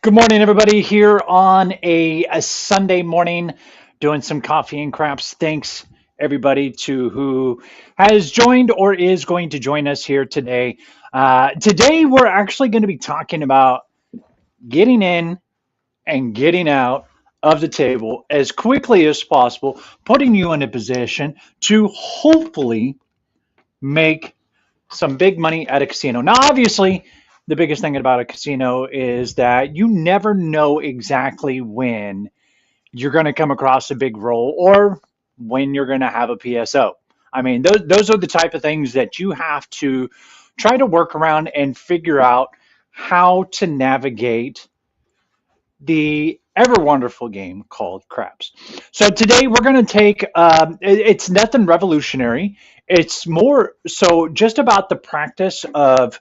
Good morning, everybody. Here on a Sunday morning, doing some coffee and craps. Thanks, everybody, to who has joined or is going to join us here today. Today, we're actually going to be talking about getting in and getting out of the table as quickly as possible, putting you in a position to hopefully make some big money at a casino. Now, obviously, the biggest thing about a casino is that you never know exactly when you're going to come across a big roll or when you're going to have a PSO. I mean, those are the type of things that you have to try to work around and figure out how to navigate the ever wonderful game called craps. So today we're going to take it's nothing revolutionary. It's more so just about the practice of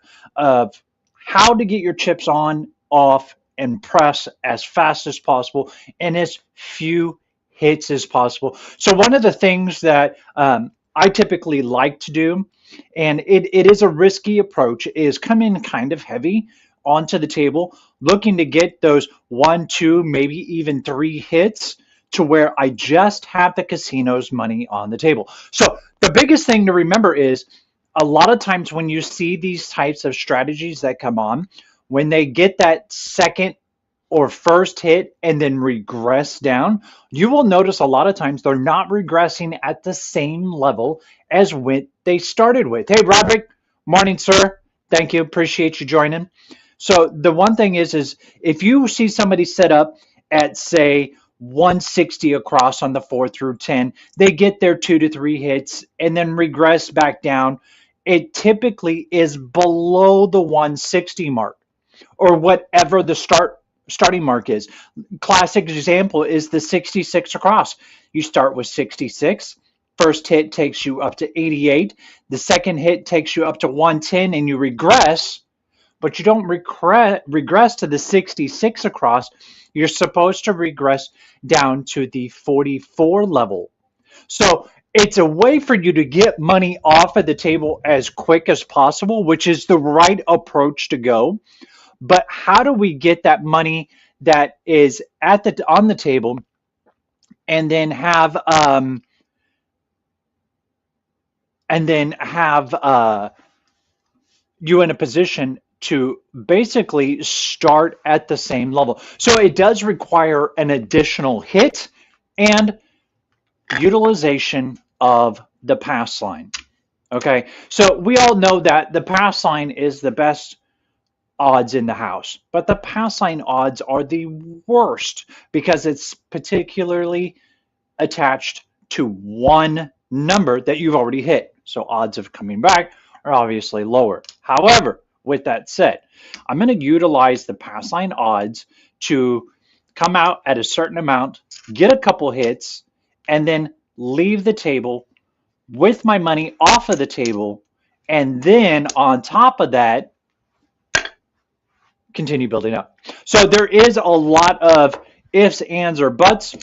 how to get your chips on, off, and press as fast as possible and as few hits as possible. So one of the things that I typically like to do, and it is a risky approach, is come in kind of heavy onto the table, looking to get those one, two, maybe even three hits to where I just have the casino's money on the table. So the biggest thing to remember is a lot of times when you see these types of strategies that come on, when they get that second or first hit and then regress down, you will notice a lot of times they're not regressing at the same level as when they started with. Hey, Roderick, morning, sir. Thank you. Appreciate you joining. So the one thing is if you see somebody set up at say 160 across on the 4 through 10, they get their 2 to 3 hits and then regress back down. It typically is below the 160 mark or whatever the starting mark is. Classic example is the 66 across. You start with 66. First hit takes you up to 88. The second hit takes you up to 110 and you regress, but you don't regress to the 66 across. You're supposed to regress down to the 44 level. So it's a way for you to get money off of the table as quick as possible, which is the right approach to go. But how do we get that money that is on the table and then have you in a position to basically start at the same level? So it does require an additional hit and utilization of the pass line. Okay, so we all know that the pass line is the best odds in the house, but the pass line odds are the worst because it's particularly attached to one number that you've already hit. So odds of coming back are obviously lower. However, with that said, I'm going to utilize the pass line odds to come out at a certain amount, get a couple hits, and then leave the table with my money off of the table. And then on top of that, continue building up. So there is a lot of ifs, ands, or buts.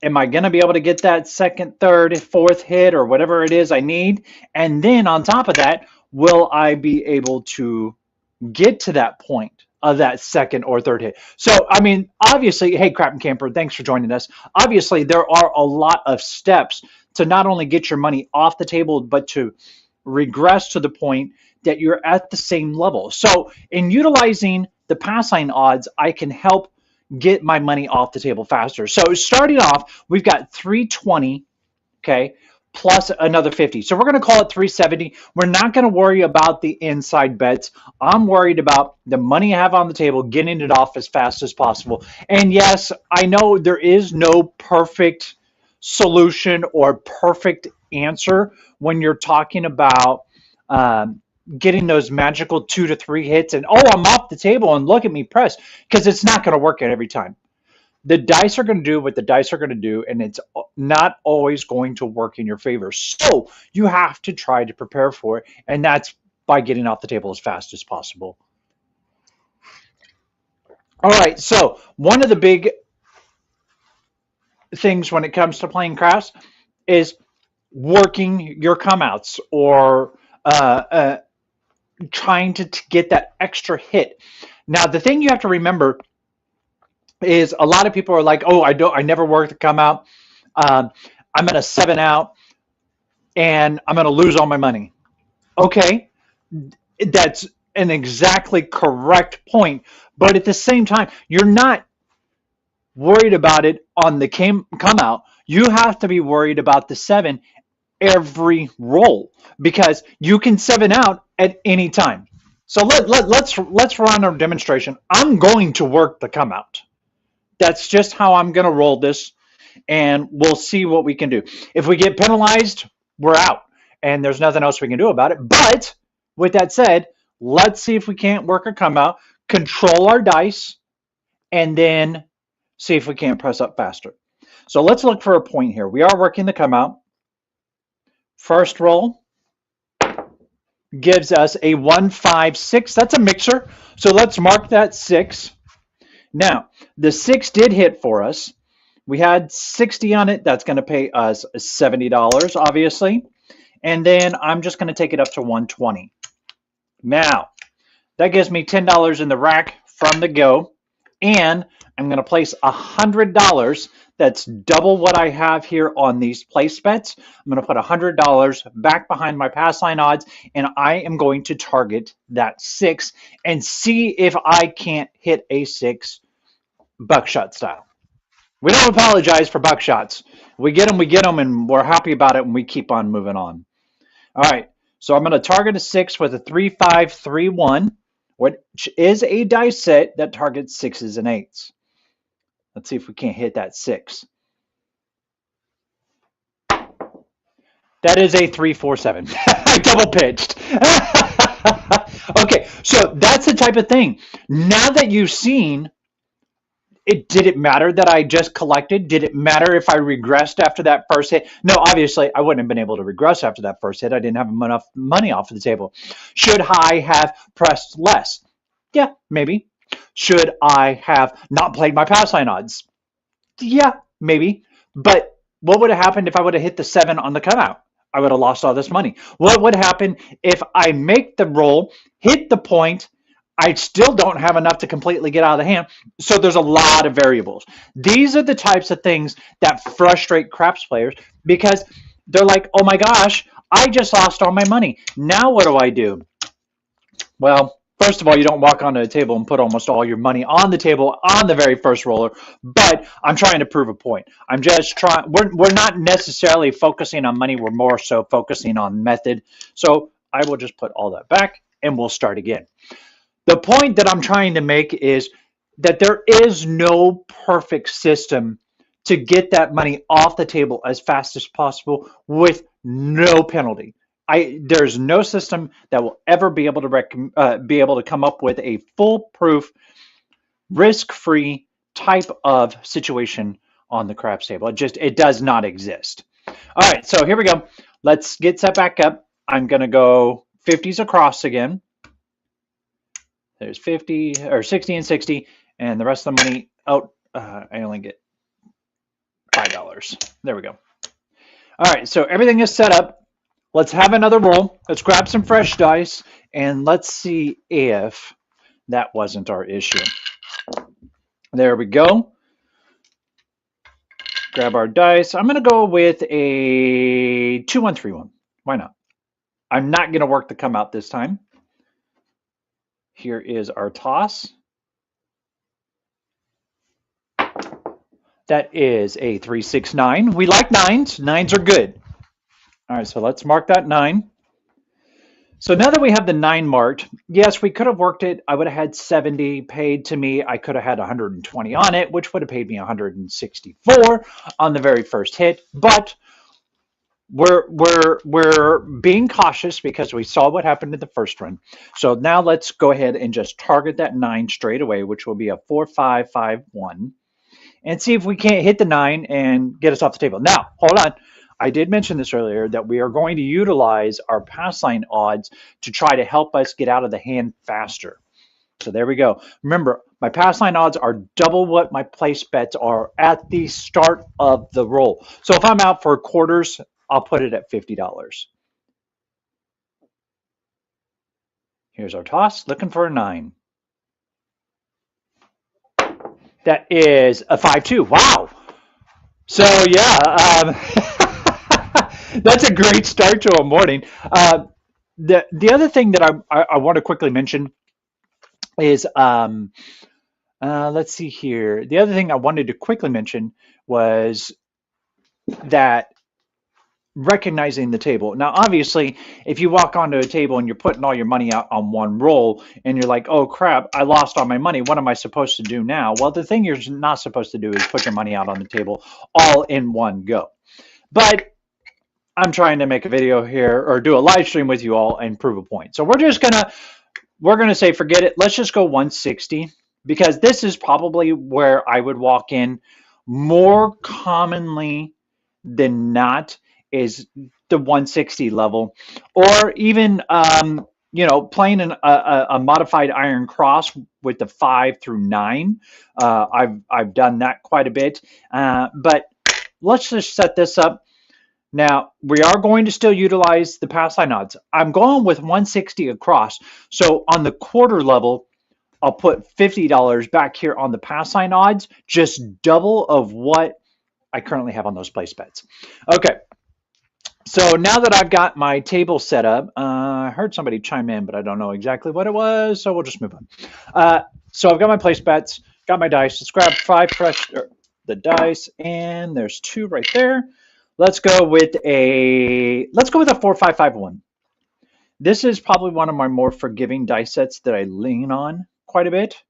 Am I going to be able to get that second, third, fourth hit or whatever it is I need? And then on top of that, will I be able to get to that point of that second or third hit? So, I mean, obviously, hey, Crap and Camper, thanks for joining us. Obviously, there are a lot of steps to not only get your money off the table, but to regress to the point that you're at the same level. So in utilizing the pass line odds, I can help get my money off the table faster. So starting off, we've got 320, okay, plus another 50. So we're going to call it 370. We're not going to worry about the inside bets. I'm worried about the money I have on the table, getting it off as fast as possible. And yes, I know there is no perfect solution or perfect answer when you're talking about getting those magical 2 to 3 hits and, oh, I'm off the table and look at me press, because it's not going to work every time. The dice are going to do what the dice are going to do, and it's not always going to work in your favor. So you have to try to prepare for it, and that's by getting off the table as fast as possible. All right, so one of the big things when it comes to playing craps is working your come-outs or trying to get that extra hit. Now, the thing you have to remember is a lot of people are like, oh, I never work to come out. Um, I'm going to 7 out and I'm going to lose all my money. Okay, that's an exactly correct point. But at the same time, you're not worried about it on the come out. You have to be worried about the 7 every roll because you can 7 out at any time. So let's run our demonstration. I'm going to work the come out. That's just how I'm going to roll this, and we'll see what we can do. If we get penalized, we're out, and there's nothing else we can do about it. But with that said, let's see if we can't work a come out, control our dice, and then see if we can't press up faster. So let's look for a point here. We are working the come out. First roll gives us a 1, 5, 6. That's a mixer. So let's mark that 6. Now, the 6 did hit for us. We had 60 on it. That's going to pay us $70, obviously. And then I'm just going to take it up to 120. Now, that gives me $10 in the rack from the go. And I'm going to place $100. That's double what I have here on these place bets. I'm going to put $100 back behind my pass line odds, and I am going to target that 6 and see if I can't hit a 6 buckshot style. We don't apologize for buckshots. We get them, and we're happy about it, and we keep on moving on. All right, so I'm going to target a 6 with a 3, 5, 3, 1, which is a dice set that targets 6s and 8s. Let's see if we can't hit that 6. That is a 3, 4, 7. I double pitched. Okay, so that's the type of thing. Now that you've seen it, did it matter that I just collected? Did it matter if I regressed after that first hit? No, obviously I wouldn't have been able to regress after that first hit. I didn't have enough money off of the table. Should I have pressed less? Yeah, maybe. Should I have not played my pass line odds? Yeah, maybe. But what would have happened if I would have hit the 7 on the cutout? I would have lost all this money. What would happen if I make the roll, hit the point, I still don't have enough to completely get out of the hand? So there's a lot of variables. These are the types of things that frustrate craps players because they're like, oh my gosh, I just lost all my money. Now what do I do? Well, first of all, you don't walk onto a table and put almost all your money on the table on the very first roller, but I'm trying to prove a point. I'm just trying, we're not necessarily focusing on money, we're more so focusing on method. So I will just put all that back and we'll start again. The point that I'm trying to make is that there is no perfect system to get that money off the table as fast as possible with no penalty. There's no system that will ever be able to come up with a foolproof, risk-free type of situation on the craps table. It does not exist. All right, so here we go. Let's get set back up. I'm going to go 50s across again. There's 50 or 60 and 60, and the rest of the money out. I only get $5. There we go. All right, so everything is set up. Let's have another roll. Let's grab some fresh dice, and let's see if that wasn't our issue. There we go. Grab our dice. I'm going to go with a 2, 1, 3, 1. Why not? I'm not going to work the come out this time. Here is our toss. That is a 3, 6, 9. We like 9s. 9s are good. All right, so let's mark that 9. So now that we have the 9 marked, yes, we could have worked it. I would have had 70 paid to me. I could have had 120 on it, which would have paid me 164 on the very first hit. But we're being cautious because we saw what happened in the first run. So now let's go ahead and just target that 9 straight away, which will be a 4, 5, 5, 1, and see if we can't hit the 9 and get us off the table. Now, hold on. I did mention this earlier that we are going to utilize our pass line odds to try to help us get out of the hand faster. So there we go. Remember, my pass line odds are double what my place bets are at the start of the roll. So if I'm out for quarters, I'll put it at $50. Here's our toss, looking for a 9. That is a 5-2. Wow. So yeah, that's a great start to a morning. The other thing that I want to quickly mention is let's see here. The other thing I wanted to quickly mention was that recognizing the table. Now, obviously, if you walk onto a table and you're putting all your money out on one roll and you're like, oh crap, I lost all my money. What am I supposed to do now? Well, the thing you're not supposed to do is put your money out on the table all in one go. But I'm trying to make a video here or do a live stream with you all and prove a point. So we're gonna say forget it. Let's just go 160 because this is probably where I would walk in more commonly than not is the 160 level, or even playing a modified iron cross with the 5 through 9. I've done that quite a bit, but let's just set this up. Now, we are going to still utilize the pass line odds. I'm going with 160 across. So on the quarter level, I'll put $50 back here on the pass line odds, just double of what I currently have on those place bets. Okay, so now that I've got my table set up, I heard somebody chime in, but I don't know exactly what it was, so we'll just move on. So I've got my place bets, got my dice. Let's grab the dice, and there's 2 right there. Let's go with a 4-5-5-1. This is probably one of my more forgiving dice sets that I lean on quite a bit.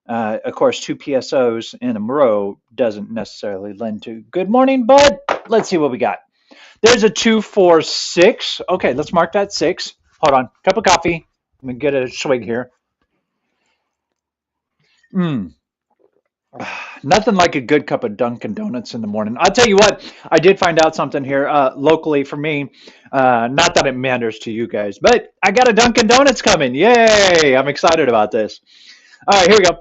Of course, 2 PSOs in a row doesn't necessarily lend to good morning, bud. Let's see what we got. There's a 2-4-6. Okay, let's mark that 6. Hold on, cup of coffee. Let me get a swig here. Nothing like a good cup of Dunkin' Donuts in the morning. I'll tell you what, I did find out something here locally for me. Not that it matters to you guys, but I got a Dunkin' Donuts coming. Yay! I'm excited about this. All right, here we go.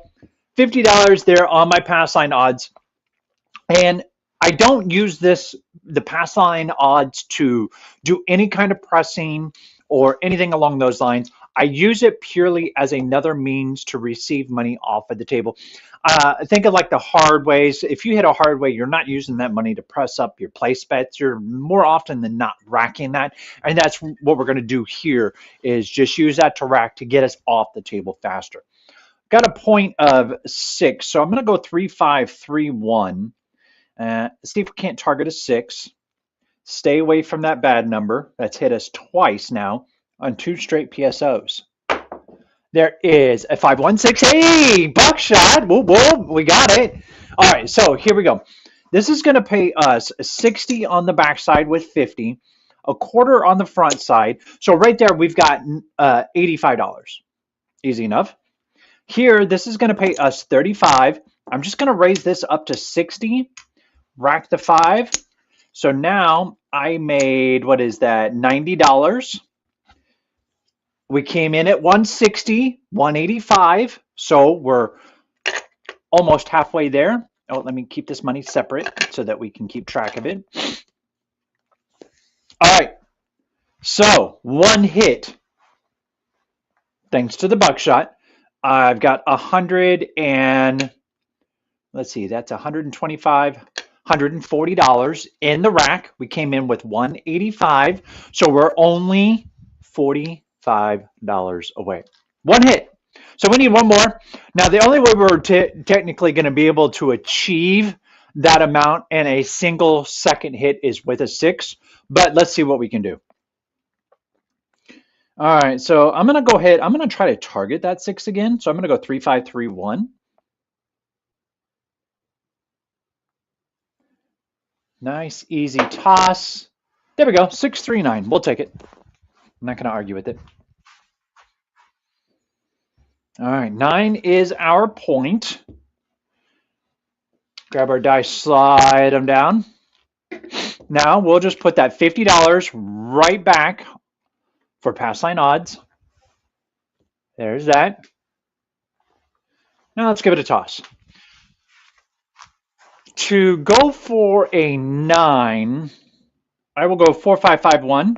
$50 there on my pass line odds. And I don't use the pass line odds to do any kind of pressing or anything along those lines. I use it purely as another means to receive money off of the table. Think of like the hard ways. If you hit a hard way, you're not using that money to press up your place bets. You're more often than not racking that. And that's what we're going to do here is just use that to rack to get us off the table faster. Got a point of 6. So I'm going to go 3-5-3-1. See if we can't target a 6. Stay away from that bad number. That's hit us twice now on 2 straight PSOs. There is a 5-1-6. Hey, buckshot. Whoop, whoop. We got it. All right, so here we go. This is going to pay us 60 on the backside with 50, a quarter on the front side. So right there, we've got $85. Easy enough. Here, this is going to pay us 35. I'm just going to raise this up to 60. Rack the 5. So now I made, what is that, $90. We came in at 160, 185. So we're almost halfway there. Oh, let me keep this money separate so that we can keep track of it. All right. So 1 hit. Thanks to the buckshot. I've got 100 and let's see, that's 125. $140 in the rack. We came in with 185, so we're only $45 away. 1 hit. So we need 1 more. Now, the only way we're technically going to be able to achieve that amount in a single second hit is with a 6, but let's see what we can do. All right, so I'm going to go ahead. I'm going to try to target that 6 again. So I'm going to go 3-5-3-1. Nice, easy toss. There we go, 6-3-9. We'll take it. I'm not going to argue with it. All right, 9 is our point. Grab our dice, slide them down. Now we'll just put that $50 right back for pass line odds. There's that. Now let's give it a toss. To go for a 9, I will go 4-5-5-1.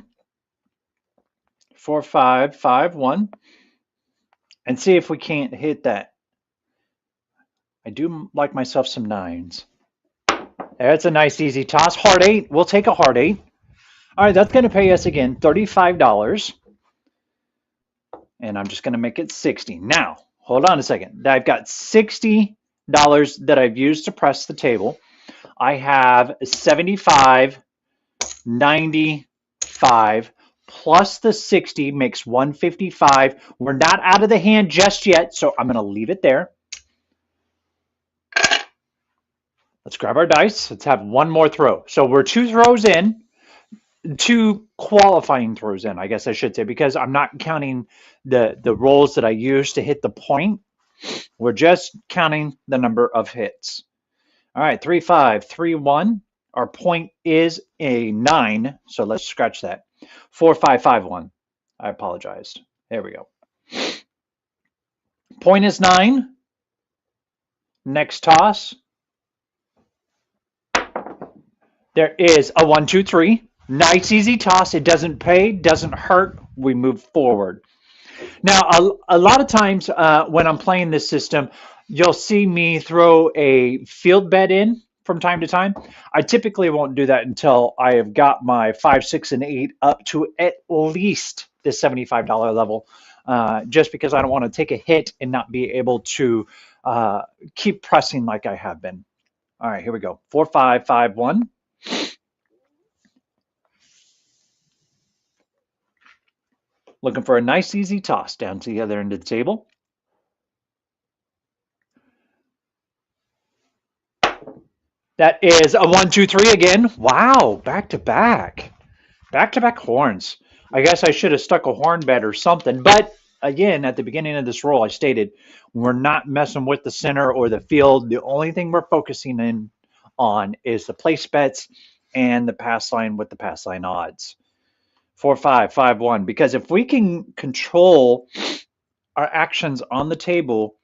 4-5-5-1. And see if we can't hit that. I do like myself some nines. That's a nice easy toss. Hard eight. We'll take a hard eight. All right, that's going to pay us again $35. And I'm just going to make it 60. Now, hold on a second. I've got $60 that I've used to press the table. I have 75, 95 plus the 60 makes 155. We're not out of the hand just yet, so I'm going to leave it there. Let's grab our dice. Let's have one more throw. So we're 2 throws in, 2 qualifying throws in, I guess I should say, because I'm not counting the rolls that I used to hit the point. We're just counting the number of hits. All right, 3, 5, 3, 1. Our point is a 9, so let's scratch that. 4, 5, 5, 1. I apologize. There we go. Point is 9. Next toss. There is a 1, 2, 3. Nice, easy toss. It doesn't pay, doesn't hurt. We move forward. Now, a lot of times when I'm playing this system, you'll see me throw a field bet in from time to time. I typically won't do that until I have got my 5, 6, and 8 up to at least the $75 level, just because I don't want to take a hit and not be able to keep pressing like I have been. All right, here we go. 4, 5, 5, 1. Looking for a nice, easy toss down to the other end of the table. That is a 1, 2, 3 again. Wow, back to back. Back to back horns. I guess I should have stuck a horn bet or something. But again, at the beginning of this roll, I stated we're not messing with the center or the field. The only thing we're focusing in on is the place bets and the pass line with the pass line odds. 4, 5, 5, 1. Because if we can control our actions on the table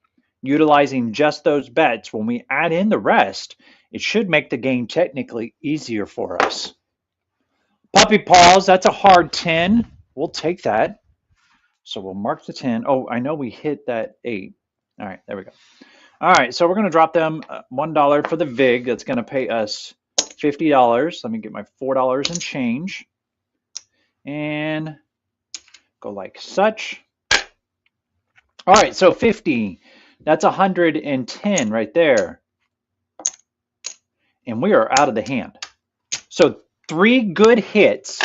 utilizing just those bets, when we add in the rest, it should make the game technically easier for us. Puppy paws, that's a hard 10. We'll take that. So we'll mark the 10. Oh, I know we hit that 8. All right, there we go. All right, so we're going to drop them $1 for the VIG. That's going to pay us $50. Let me get my $4 and change. And go like such. All right, so 50. That's 110 right there. And we are out of the hand. So 3 good hits,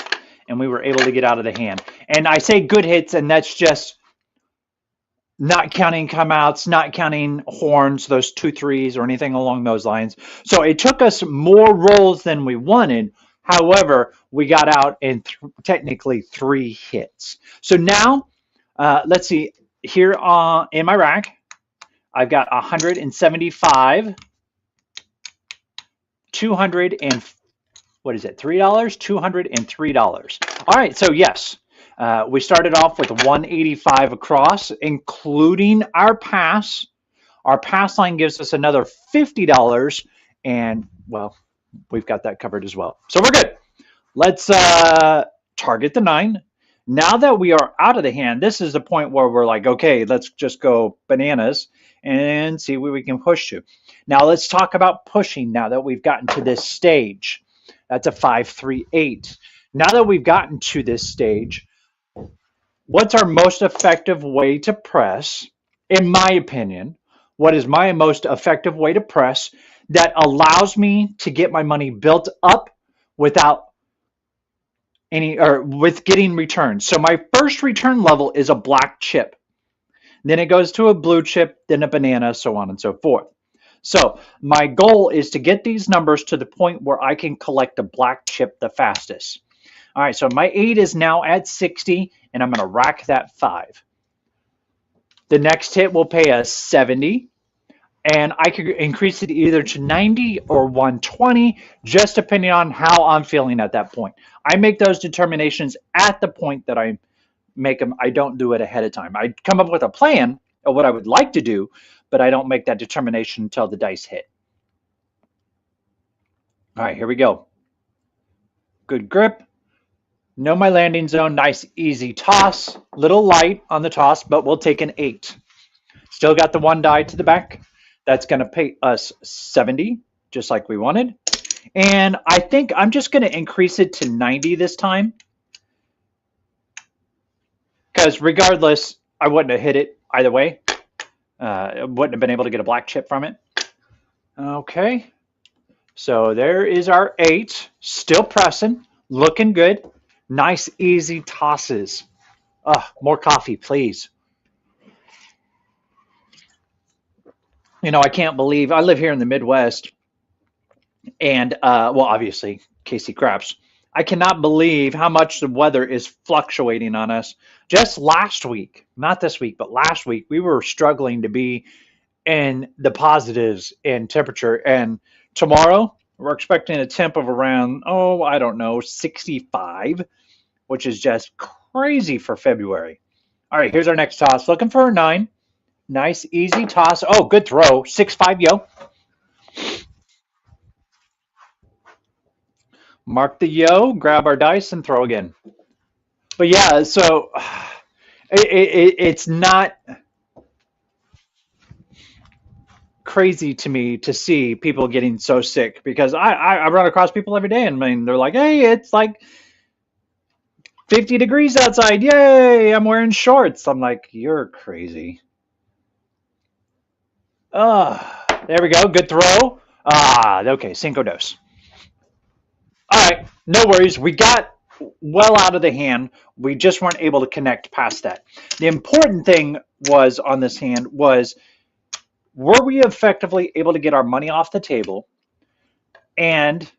and we were able to get out of the hand. And I say good hits, and that's just not counting come outs, not counting horns, those 2 3s or anything along those lines. So it took us more rolls than we wanted. However, we got out in technically 3 hits. So now, let's see, here in my rack, I've got 175, 200 and what is it? $3, $203. All right, so yes, we started off with 185 across, including our pass. Our pass line gives us another $50, and well, we've got that covered as well. So we're good. Let's target the 9. Now that we are out of the hand, this is the point where we're like, okay, let's just go bananas and see where we can push to. Now let's talk about pushing now that we've gotten to this stage. That's a 5, 3, 8. Now that we've gotten to this stage, what's our most effective way to press? In my opinion, what is my most effective way to press that allows me to get my money built up without with getting returns? So my first return level is a black chip. Then it goes to a blue chip, then a banana, so on and so forth. So my goal is to get these numbers to the point where I can collect a black chip the fastest. All right, so my 8 is now at 60, and I'm going to rack that 5. The next hit will pay us 70, and I could increase it either to 90 or 120, just depending on how I'm feeling at that point. I make those determinations at the point that I make them. I don't do it ahead of time. I come up with a plan of what I would like to do, but I don't make that determination until the dice hit. All right, here we go. Good grip. Know my landing zone. Nice, easy toss. Little light on the toss, but we'll take an 8. Still got the 1 die to the back. That's going to pay us 70, just like we wanted. And I think I'm just going to increase it to 90 this time, because regardless, I wouldn't have hit it either way. I wouldn't have been able to get a black chip from it. Okay, so there is our 8. Still pressing, looking good. Nice, easy tosses. More coffee, please. I can't believe I live here in the Midwest, and well, obviously, Casey Craps. I cannot believe how much the weather is fluctuating on us. Just last week, not this week, but last week, we were struggling to be in the positives in temperature. And tomorrow, we're expecting a temp of around, I don't know, 65, which is just crazy for February. All right, here's our next toss. Looking for a 9. Nice, easy toss. Oh, good throw. 6-5, yo. Mark the yo, grab our dice, and throw again. But yeah, so it's not crazy to me to see people getting so sick, because I run across people every day, and I mean, they're like, hey, it's like 50 degrees outside. Yay, I'm wearing shorts. I'm like, you're crazy. There we go. Good throw. Okay, cinco dos. All right, no worries. We got well out of the hand. We just weren't able to connect past that. The important thing was on this hand was, were we effectively able to get our money off the table and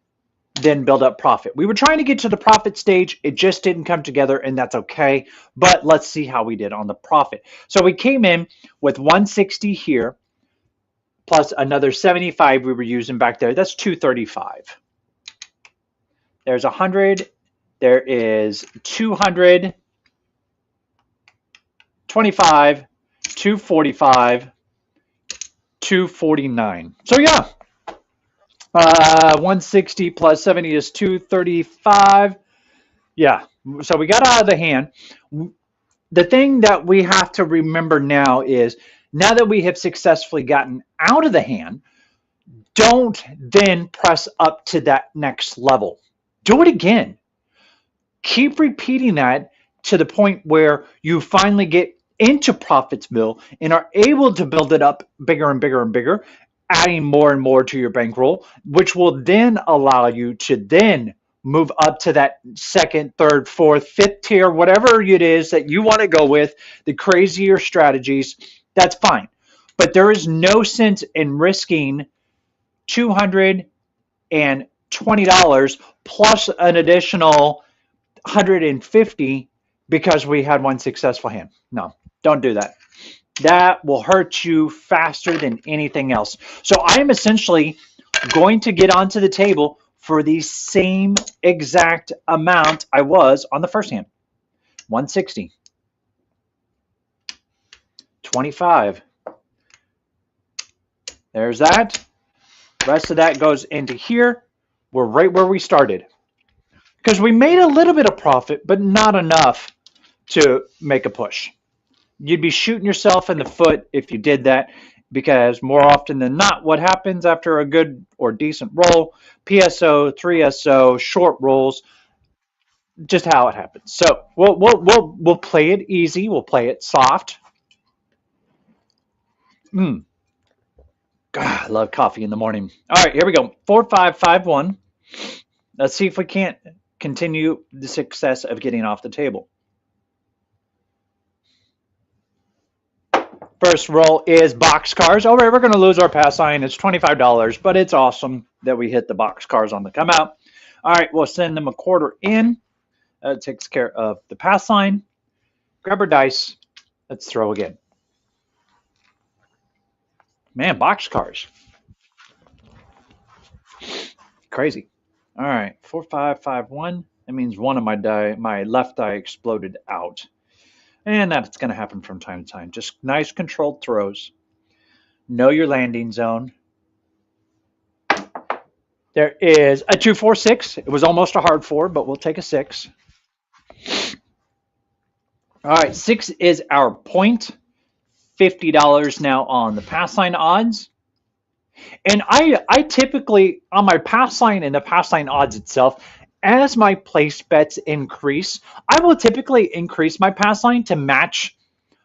then build up profit? We were trying to get to the profit stage. It just didn't come together, and that's okay. But let's see how we did on the profit. So we came in with 160 here, plus another 75 we were using back there. That's 235. There's 100. There is 200, 25, 245, 249. So yeah, 160 plus 70 is 235. Yeah, so we got out of the hand. The thing that we have to remember now is, now that we have successfully gotten out of the hand, don't then press up to that next level. Do it again. Keep repeating that to the point where you finally get into Profitsville and are able to build it up bigger and bigger and bigger, adding more and more to your bankroll, which will then allow you to then move up to that second, third, fourth, fifth tier, whatever it is that you want to go with, the crazier strategies. That's fine. But there is no sense in risking $220 plus an additional 150 because we had one successful hand. No, don't do that. That will hurt you faster than anything else. So I am essentially going to get onto the table for the same exact amount I was on the first hand. 160. 25. There's that. Rest of that goes into here. We're right where we started, because we made a little bit of profit, but not enough to make a push. You'd be shooting yourself in the foot if you did that, because more often than not, what happens after a good or decent roll, PSO, 3SO, short rolls, just how it happens. So we'll play it easy. We'll play it soft. God, I love coffee in the morning. All right, here we go. 4-5-5-1. Let's see if we can't continue the success of getting off the table. First roll is boxcars. All right, we're going to lose our pass sign. It's $25, but it's awesome that we hit the boxcars on the come out. All right, we'll send them a quarter in. That takes care of the pass line. Grab our dice. Let's throw again. Man, boxcars. Crazy. All right, 4-5-5-1. That means one of my left die exploded out. And that's going to happen from time to time. Just nice controlled throws. Know your landing zone. There is a 2-4-6. It was almost a hard 4, but we'll take a 6. All right, 6 is our point. $50 now on the pass line odds. And I typically, on my pass line and the pass line odds itself, as my place bets increase, I will typically increase my pass line to match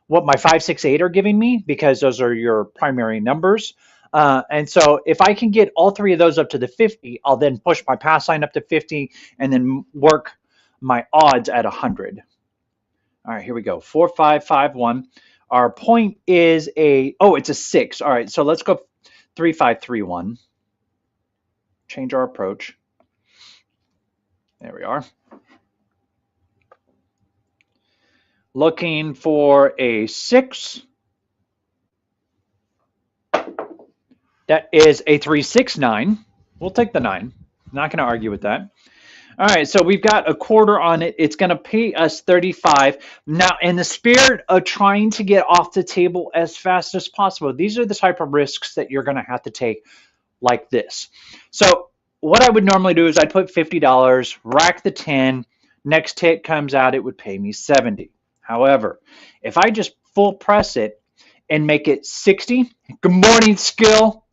what my 5, 6, 8 are giving me, because those are your primary numbers. And so if I can get all three of those up to the 50, I'll then push my pass line up to 50 and then work my odds at 100. All right, here we go. 4, 5, 5, 1. Our point is it's a 6. All right, so let's go 3, 5, 3, 1. Change our approach. There we are. Looking for a 6. That is a 3, 6, 9. We'll take the 9. Not going to argue with that. All right, so we've got a quarter on it. It's going to pay us 35. Now, in the spirit of trying to get off the table as fast as possible, these are the type of risks that you're going to have to take like this. So what I would normally do is I'd put $50, rack the 10. Next hit comes out, it would pay me 70. However, if I just full press it and make it 60, good morning, Skill.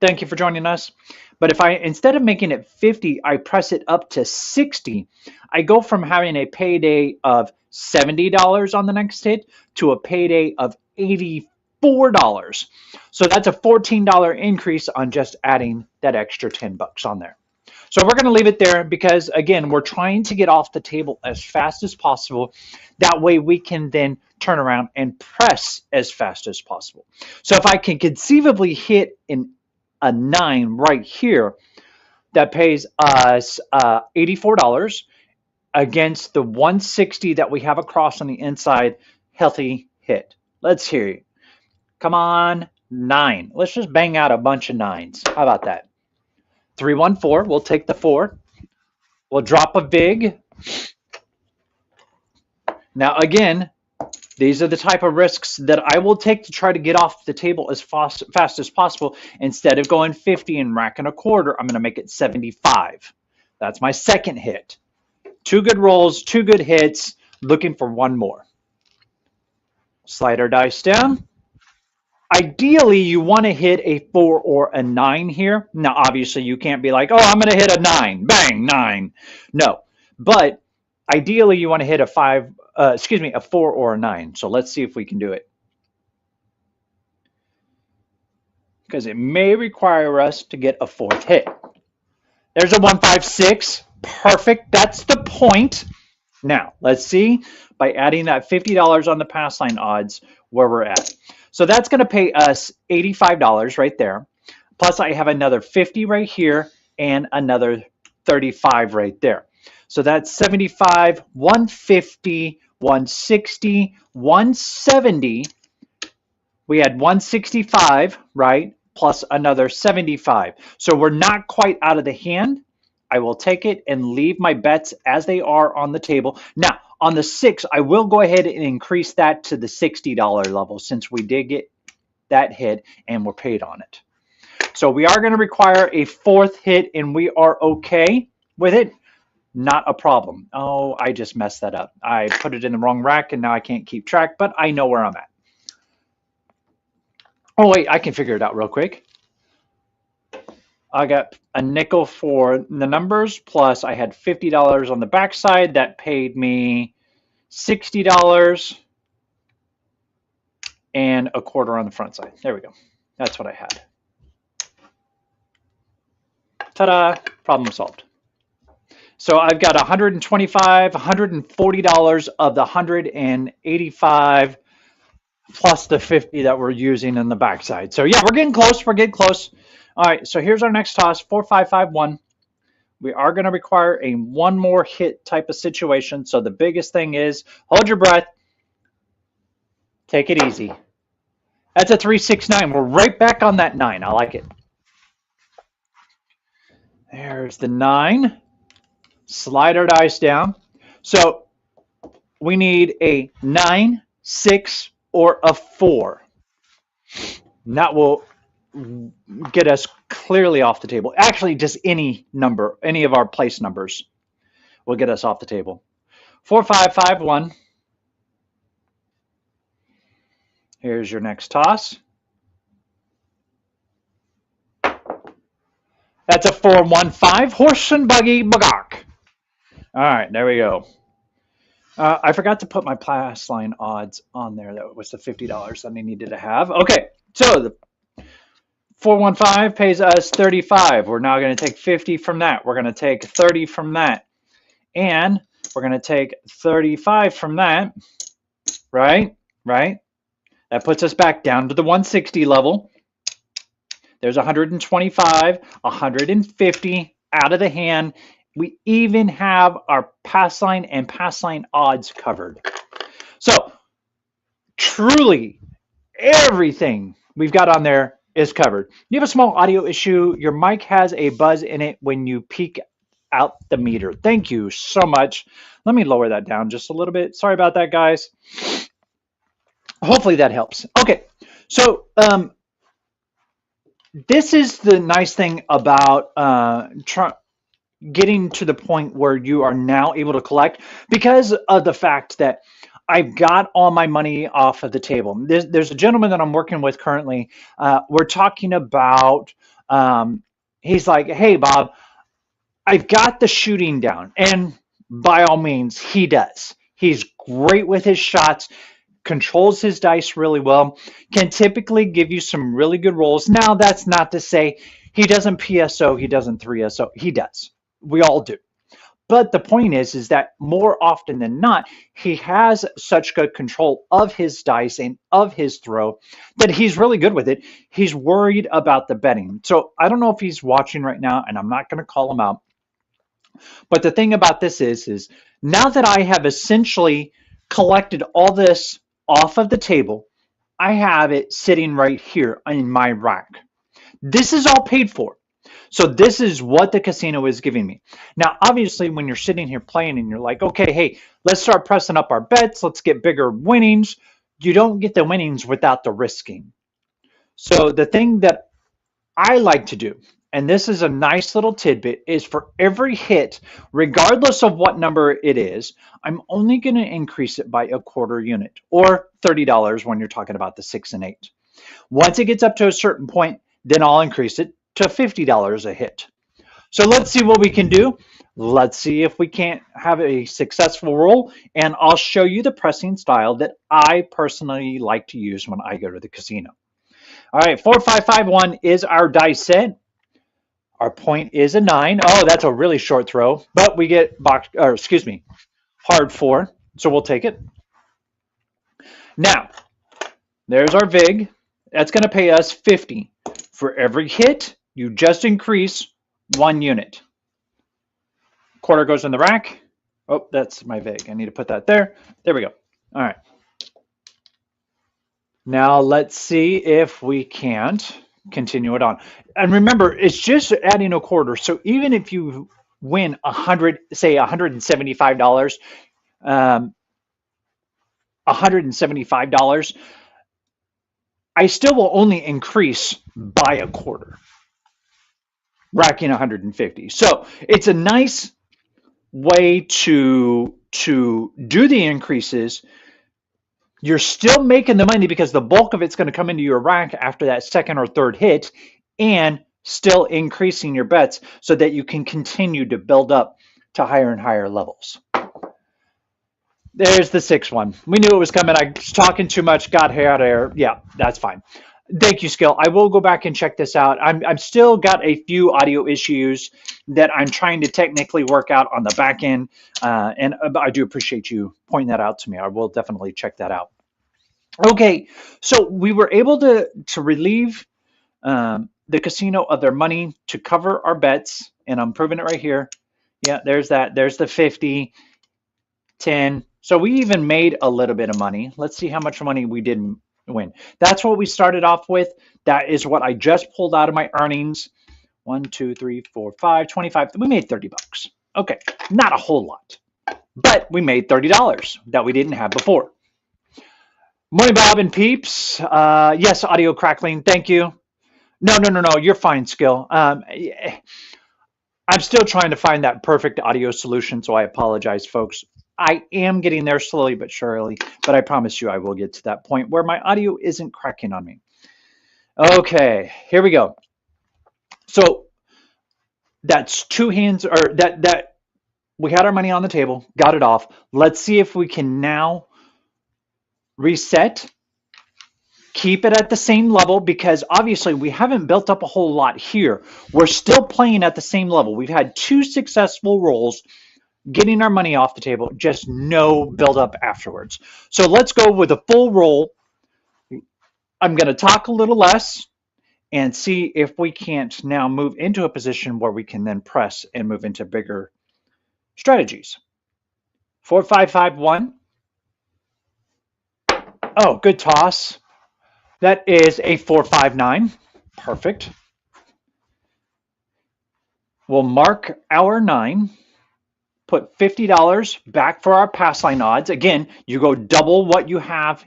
Thank you for joining us. But if I, instead of making it 50, I press it up to 60, I go from having a payday of $70 on the next hit to a payday of $84. So that's a $14 increase on just adding that extra 10 bucks on there. So we're going to leave it there because, again, we're trying to get off the table as fast as possible. That way we can then turn around and press as fast as possible. So if I can conceivably hit a 9 right here, that pays us $84 against the 160 that we have across on the inside. Healthy hit. Let's hear you. Come on, 9. Let's just bang out a bunch of 9s. How about that? 314. We'll take the 4. We'll drop a vig. Now again, these are the type of risks that I will take to try to get off the table as fast as possible. Instead of going 50 and racking a quarter, I'm going to make it 75. That's my second hit. 2 good rolls, 2 good hits, looking for 1 more. Slide our dice down. Ideally, you want to hit a 4 or a 9 here. Now, obviously, you can't be like, oh, I'm going to hit a 9. Bang, 9. No. But ideally, you want to hit a 4 or a 9. So let's see if we can do it. Because it may require us to get a 4th hit. There's a 156. Perfect. That's the point. Now, let's see by adding that $50 on the pass line odds where we're at. So that's going to pay us $85 right there. Plus, I have another 50 right here and another 35 right there. So that's 75, 150, 160, 170. We had 165, right? Plus another 75. So we're not quite out of the hand. I will take it and leave my bets as they are on the table. Now, on the 6, I will go ahead and increase that to the $60 level since we did get that hit and we're paid on it. So we are going to require a 4th hit and we are okay with it. Not a problem. Oh, I just messed that up. I put it in the wrong rack and now I can't keep track, but I know where I'm at. Oh, wait, I can figure it out real quick. I got a nickel for the numbers, plus I had $50 on the backside. That paid me $60 and a quarter on the front side. There we go. That's what I had. Ta-da, problem solved. So I've got $125, $140 of the $185 plus the 50 that we're using in the backside. So yeah, we're getting close. We're getting close. All right, so here's our next toss, 4, 5, 5, 1. We are going to require a 1 more hit type of situation. So the biggest thing is hold your breath. Take it easy. That's a 3, 6, 9. We're right back on that 9. I like it. There's the 9. Slide our dice down. So we need a 9, 6, or a 4. And that will get us clearly off the table. Actually, just any number, any of our place numbers will get us off the table. 4, 5, 5, 1. Here's your next toss. That's a 415 horse and buggy bagok. All right, there we go. I forgot to put my pass line odds on there. That was the $50 that I needed to have. Okay, so the 415 pays us 35. We're now going to take 50 from that. We're going to take 30 from that. And we're going to take 35 from that. Right? Right? That puts us back down to the 160 level. There's 125, 150 out of the hand. We even have our pass line and pass line odds covered. So truly everything we've got on there is covered. You have a small audio issue. Your mic has a buzz in it when you peek out the meter. Thank you so much. Let me lower that down just a little bit. Sorry about that, guys. Hopefully that helps. Okay, so this is the nice thing about getting to the point where you are now able to collect, because of the fact that I've got all my money off of the table. There's a gentleman that I'm working with currently. We're talking about, he's like, hey, Bob, I've got the shooting down. And by all means, he does. He's great with his shots, controls his dice really well, can typically give you some really good rolls. Now, that's not to say he doesn't PSO, he doesn't 3SO. He does. We all do. But the point is that more often than not, he has such good control of his dice and of his throw that he's really good with it. He's worried about the betting. So I don't know if he's watching right now, and I'm not going to call him out. But the thing about this is now that I have essentially collected all this off of the table, I have it sitting right here in my rack. This is all paid for. So this is what the casino is giving me. Now, obviously, when you're sitting here playing and you're like, okay, hey, let's start pressing up our bets. Let's get bigger winnings. You don't get the winnings without the risking. So the thing that I like to do, and this is a nice little tidbit, is for every hit, regardless of what number it is, I'm only going to increase it by a quarter unit, or $30 when you're talking about the 6 and 8. Once it gets up to a certain point, then I'll increase it to $50 a hit. So let's see what we can do. Let's see if we can't have a successful roll, and I'll show you the pressing style that I personally like to use when I go to the casino. All right, 4551 is our dice set. Our point is a 9. Oh, that's a really short throw, but we get hard 4, so we'll take it. Now, there's our VIG. That's going to pay us 50. For every hit, you just increase 1 unit. Quarter goes in the rack. Oh, that's my VIG. I need to put that there. There we go. All right. Now let's see if we can't continue it on. And remember, it's just adding a quarter. So even if you win say $175, $175, I still will only increase by a quarter, racking 150. So it's a nice way to do the increases. You're still making the money because the bulk of it's going to come into your rack after that second or third hit, and still increasing your bets so that you can continue to build up to higher and higher levels. There's the 6th one. We knew it was coming. I was talking too much, got out of there. Yeah, that's fine. Thank you, Skill. I will go back and check this out. I'm still got a few audio issues that I'm trying to technically work out on the back end, and I do appreciate you pointing that out to me. I will definitely check that out. Okay, so we were able to relieve the casino of their money to cover our bets, and I'm proving it right here. Yeah, there's that. There's the 50, 10. So we even made a little bit of money. Let's see how much money we didn't win. That's what we started off with. That is what I just pulled out of my earnings. 1, 2, 3, 4, 5, 25. We made 30 bucks. Okay, not a whole lot, but we made $30 that we didn't have before. Morning, Bob and peeps. Yes, audio crackling. Thank you. No. You're fine, Skill. I'm still trying to find that perfect audio solution, so I apologize, folks. I am getting there slowly but surely, but I promise you I will get to that point where my audio isn't cracking on me. Okay, here we go. So That's two hands, or that we had our money on the table, got it off. Let's see if we can now reset, keep it at the same level, because obviously we haven't built up a whole lot here. We're still playing at the same level. We've had two successful rolls, getting our money off the table, just no build up afterwards. So let's go with a full roll. I'm going to talk a little less and see if we can't now move into a position where we can then press and move into bigger strategies. 4551. Oh, good toss. That is a 459. Perfect. We'll mark our 9, put $50 back for our pass line odds. Again, you go double what you have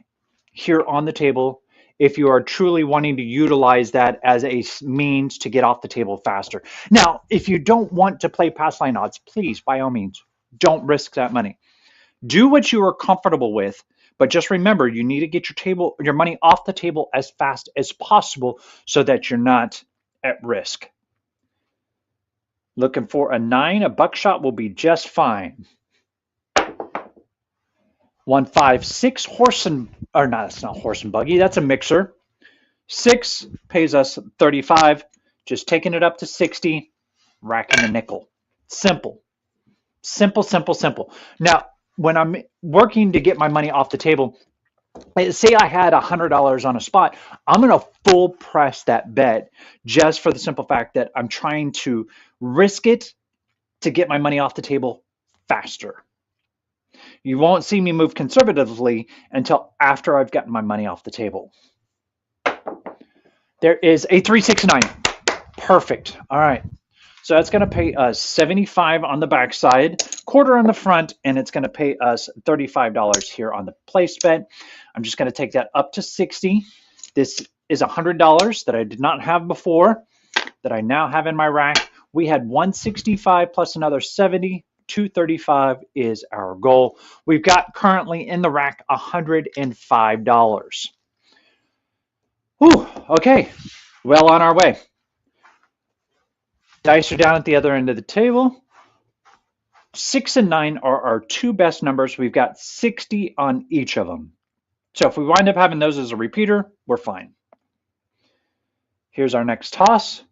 here on the table if you are truly wanting to utilize that as a means to get off the table faster. Now, if you don't want to play pass line odds, please, by all means, don't risk that money. Do what you are comfortable with, but just remember, you need to get your money off the table as fast as possible so that you're not at risk. Looking for a 9, a buckshot will be just fine. 156 horse and, or no, that's not horse and buggy, that's a mixer. 6 pays us 35, just taking it up to 60, racking the nickel. Simple. Simple, simple, simple. Now, when I'm working to get my money off the table, say I had $100 on a spot, I'm going to full press that bet just for the simple fact that I'm trying to risk it to get my money off the table faster. You won't see me move conservatively until after I've gotten my money off the table. There is a 369. Perfect. All right. So that's going to pay us 75 on the backside, quarter on the front, and it's going to pay us $35 here on the place bet. I'm just going to take that up to 60. This is $100 that I did not have before, that I now have in my rack. We had 165 plus another 70. 235 is our goal. We've got currently in the rack $105. Whew, okay, well on our way. Dice are down at the other end of the table. 6 and 9 are our two best numbers. We've got 60 on each of them. So if we wind up having those as a repeater, we're fine. Here's our next toss.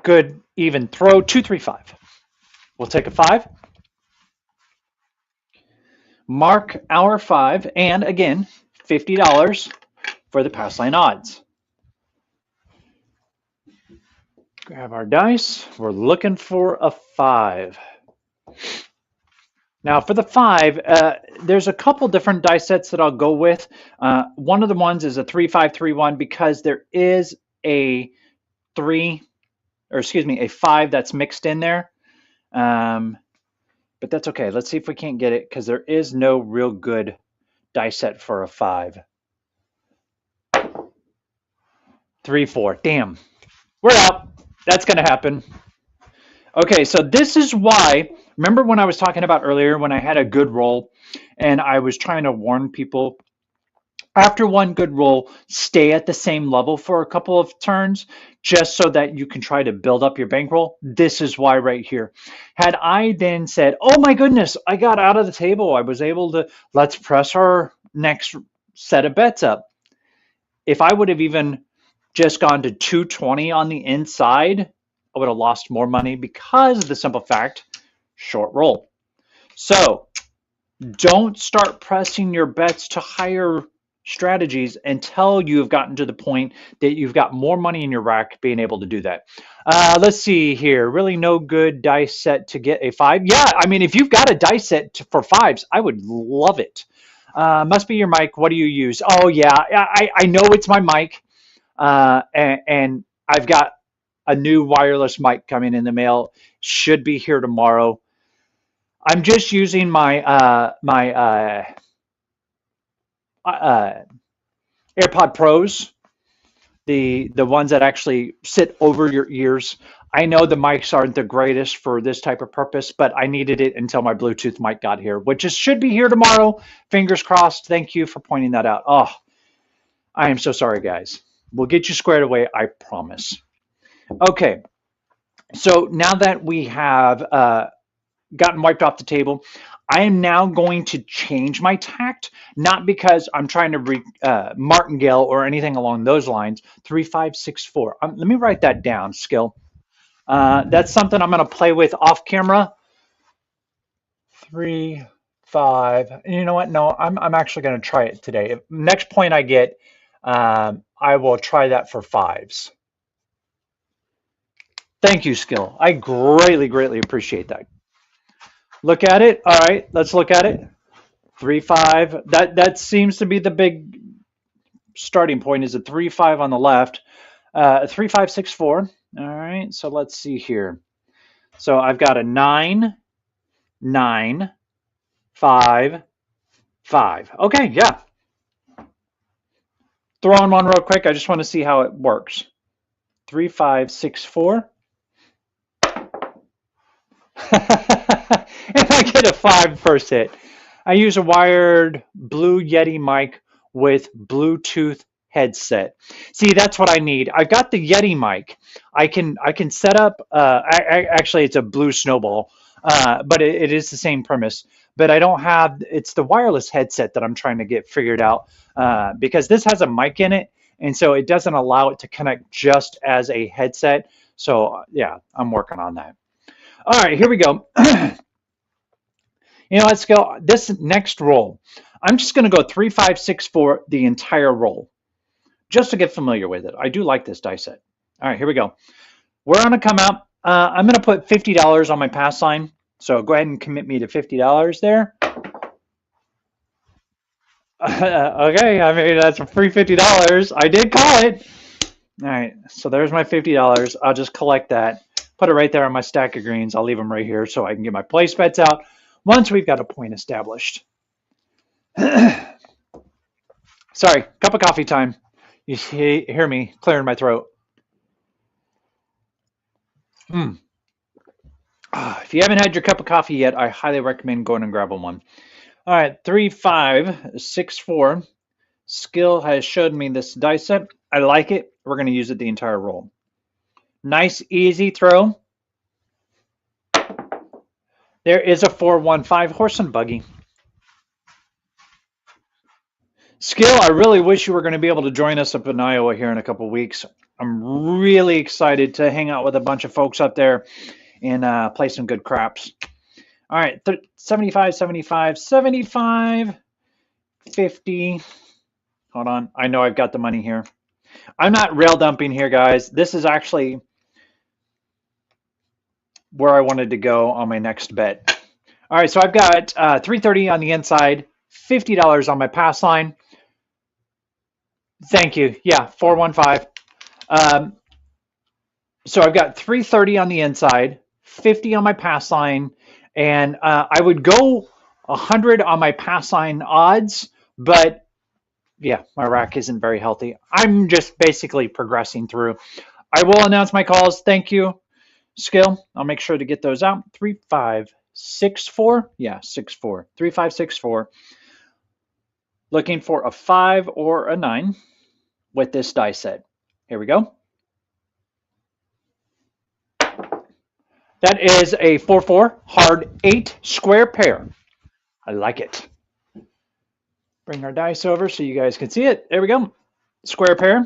Good even throw, 235. We'll take a 5. Mark our 5, and again, $50 for the pass line odds. Grab our dice. We're looking for a 5. Now for the 5, there's a couple different dice sets that I'll go with. One of the ones is a 3-5-3-1 because there is a 5 that's mixed in there. But that's okay. Let's see if we can't get it because there is no real good dice set for a 5. 3-4. Damn. We're out. That's going to happen. Okay, so this is why, remember when I was talking about earlier when I had a good roll and I was trying to warn people, after one good roll, stay at the same level for a couple of turns just so that you can try to build up your bankroll. This is why right here. Had I then said, oh my goodness, I got out of the table. I was able to, let's press our next set of bets up. If I would have even just gone to 220 on the inside, I would have lost more money because of the simple fact, short roll. So don't start pressing your bets to higher strategies until you've gotten to the point that you've got more money in your rack being able to do that. Let's see here. Really no good dice set to get a 5. Yeah, I mean, if you've got a dice set for 5s, I would love it. Must be your mic. What do you use? Oh, yeah, I know it's my mic. And I've got a new wireless mic coming in the mail. Should be here tomorrow. I'm just using my AirPod Pros, the ones that actually sit over your ears. I know the mics aren't the greatest for this type of purpose, but I needed it until my Bluetooth mic got here, which should be here tomorrow. Fingers crossed. Thank you for pointing that out. Oh, I am so sorry, guys. We'll get you squared away, I promise. Okay, So now that we have gotten wiped off the table, I am now going to change my tact, not because I'm trying to martingale or anything along those lines. 3564. Let me write that down, Skill. That's something I'm going to play with off camera. 3, 5. And you know what? No, I'm actually going to try it today. If next point I get, I will try that for fives. Thank you, Skill. I greatly, greatly appreciate that. Look at it. All right, let's look at it. 3, 5. That seems to be the big starting point. Is a 3, 5 on the left. 3, 5, 6, 4. All right. So let's see here. So I've got a 9, 9, 5, 5. Okay, yeah. Throw on one real quick. I just want to see how it works. 3, 5, 6, 4. And I get a 5 first hit. I use a wired Blue Yeti mic with Bluetooth headset. See, that's what I need. I've got the Yeti mic. I can set up. Actually, it's a Blue Snowball, but it is the same premise. But I don't have. It's the wireless headset that I'm trying to get figured out because this has a mic in it, and so it doesn't allow it to connect just as a headset. So yeah, I'm working on that. All right, here we go. Let's go. This next roll, I'm just going to go 3, 5, 6, 4 the entire roll, just to get familiar with it. I do like this die set. All right, here we go. We're on a come out. I'm going to put $50 on my pass line. So go ahead and commit me to $50 there. Okay, I mean, that's a free $50. I did call it. All right, so there's my $50. I'll just collect that, put it right there on my stack of greens. I'll leave them right here so I can get my place bets out once we've got a point established. Sorry, cup of coffee time. You hear me clearing my throat. If you haven't had your cup of coffee yet, I highly recommend going and grabbing one. All right, 3, 5, 6, 4. Skill has showed me this die set. I like it. We're going to use it the entire roll. Nice, easy throw. There is a 4-1-5 horse and buggy. Skill, I really wish you were going to be able to join us up in Iowa here in a couple weeks. I'm really excited to hang out with a bunch of folks up there and play some good craps. All right, 75, 75, 75, 50. Hold on. I know I've got the money here. I'm not rail dumping here, guys. This is actually where I wanted to go on my next bet. All right, so I've got 330 on the inside, $50 on my pass line. Thank you. Yeah, 415. So I've got 330 on the inside, 50 on my pass line, and I would go 100 on my pass line odds, but yeah, my rack isn't very healthy. I'm just basically progressing through. I will announce my calls. Thank you, Skill. I'll make sure to get those out. 3, 5, 6, 4. Yeah, 6, 4. 3, 5, 6, 4. Looking for a 5 or a 9 with this die set. Here we go. That is a 4-4 hard 8 square pair. I like it. Bring our dice over so you guys can see it. There we go. Square pair.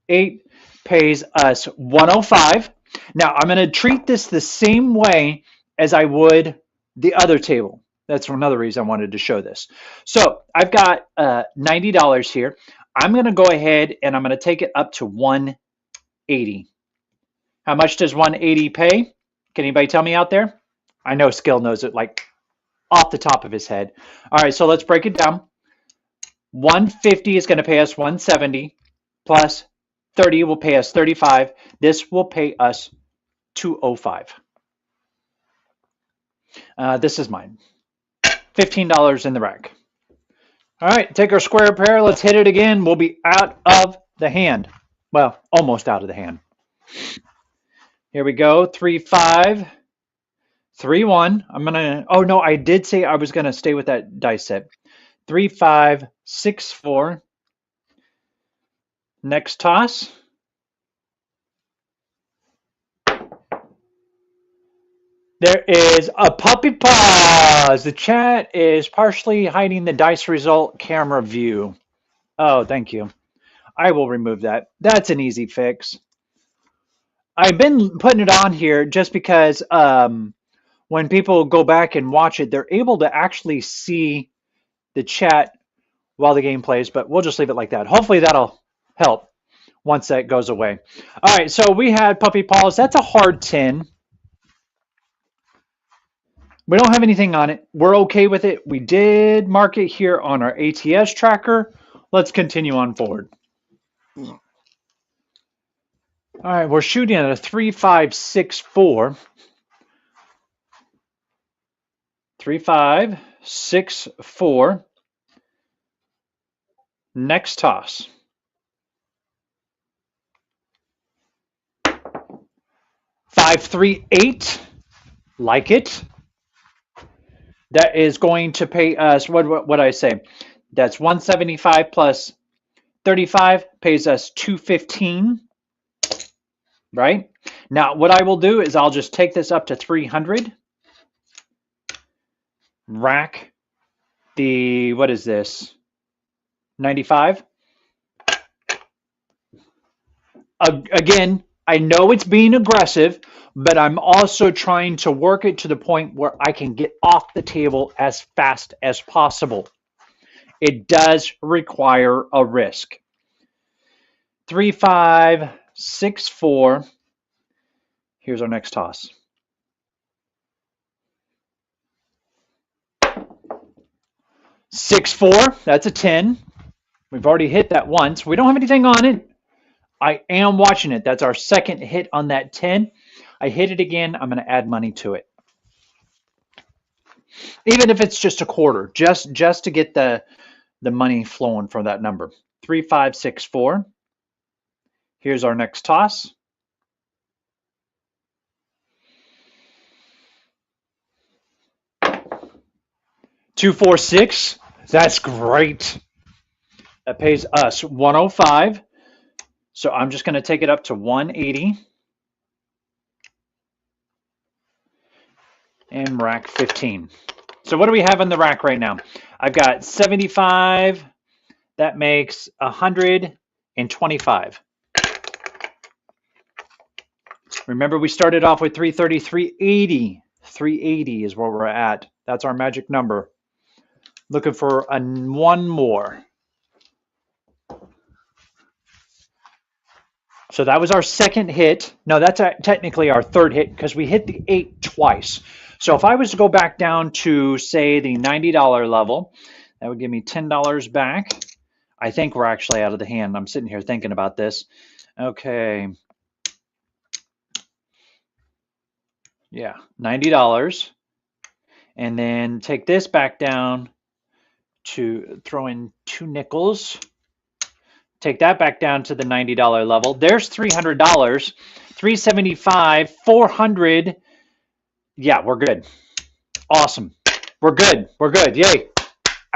8 pays us 105. Now I'm going to treat this the same way as I would the other table. That's another reason I wanted to show this. So I've got $90 here. I'm going to go ahead and I'm going to take it up to 180. How much does 180 pay? Can anybody tell me out there? I know Skill knows it like off the top of his head. All right, so let's break it down. 150 is going to pay us 170 plus 30 will pay us 35. This will pay us 205. This is mine. $15 in the rack. All right, take our square pair. Let's hit it again. We'll be out of the hand. Well, almost out of the hand. Here we go. 3, 5, 3, 1. I'm going to, oh no, I did say I was going to stay with that dice set. 3, 5, 6, 4. Next toss. There is a puppy paws. The chat is partially hiding the dice result camera view. Oh, thank you. I will remove that. That's an easy fix. I've been putting it on here just because when people go back and watch it, they're able to actually see the chat while the game plays, but we'll just leave it like that. Hopefully that'll help once that goes away. All right, so we had puppy paws. That's a hard 10. We don't have anything on it. We're okay with it. We did mark it here on our ATS tracker. Let's continue on forward. All right, we're shooting at a 3.564. 3.564. Next toss. 5.38. Like it. That is going to pay us, what I say? That's 175 plus 35 pays us 215, right? Now, what I will do is I'll just take this up to 300. Rack the, what is this? 95. Again, I know it's being aggressive, but I'm also trying to work it to the point where I can get off the table as fast as possible. It does require a risk. 3.564. Here's our next toss. 6.4. That's a 10. We've already hit that once. We don't have anything on it. I am watching it. That's our second hit on that 10. I hit it again. I'm going to add money to it. Even if it's just a quarter, just to get the money flowing from that number. 3.564. Here's our next toss. 2.46. That's great. That pays us 105. So I'm just going to take it up to 180. And rack 15. So what do we have in the rack right now? I've got 75. That makes 125. Remember, we started off with 330, 380. 380 is where we're at. That's our magic number. Looking for one more. So that was our second hit. No, that's technically our third hit because we hit the 8 twice. So if I was to go back down to, say, the $90 level, that would give me $10 back. I think we're actually out of the hand. I'm sitting here thinking about this. Okay. Yeah, $90. And then take this back down to throw in 2 nickels. Take that back down to the $90 level. There's $300, $375, $400. Yeah, we're good. Awesome. We're good. We're good. Yay.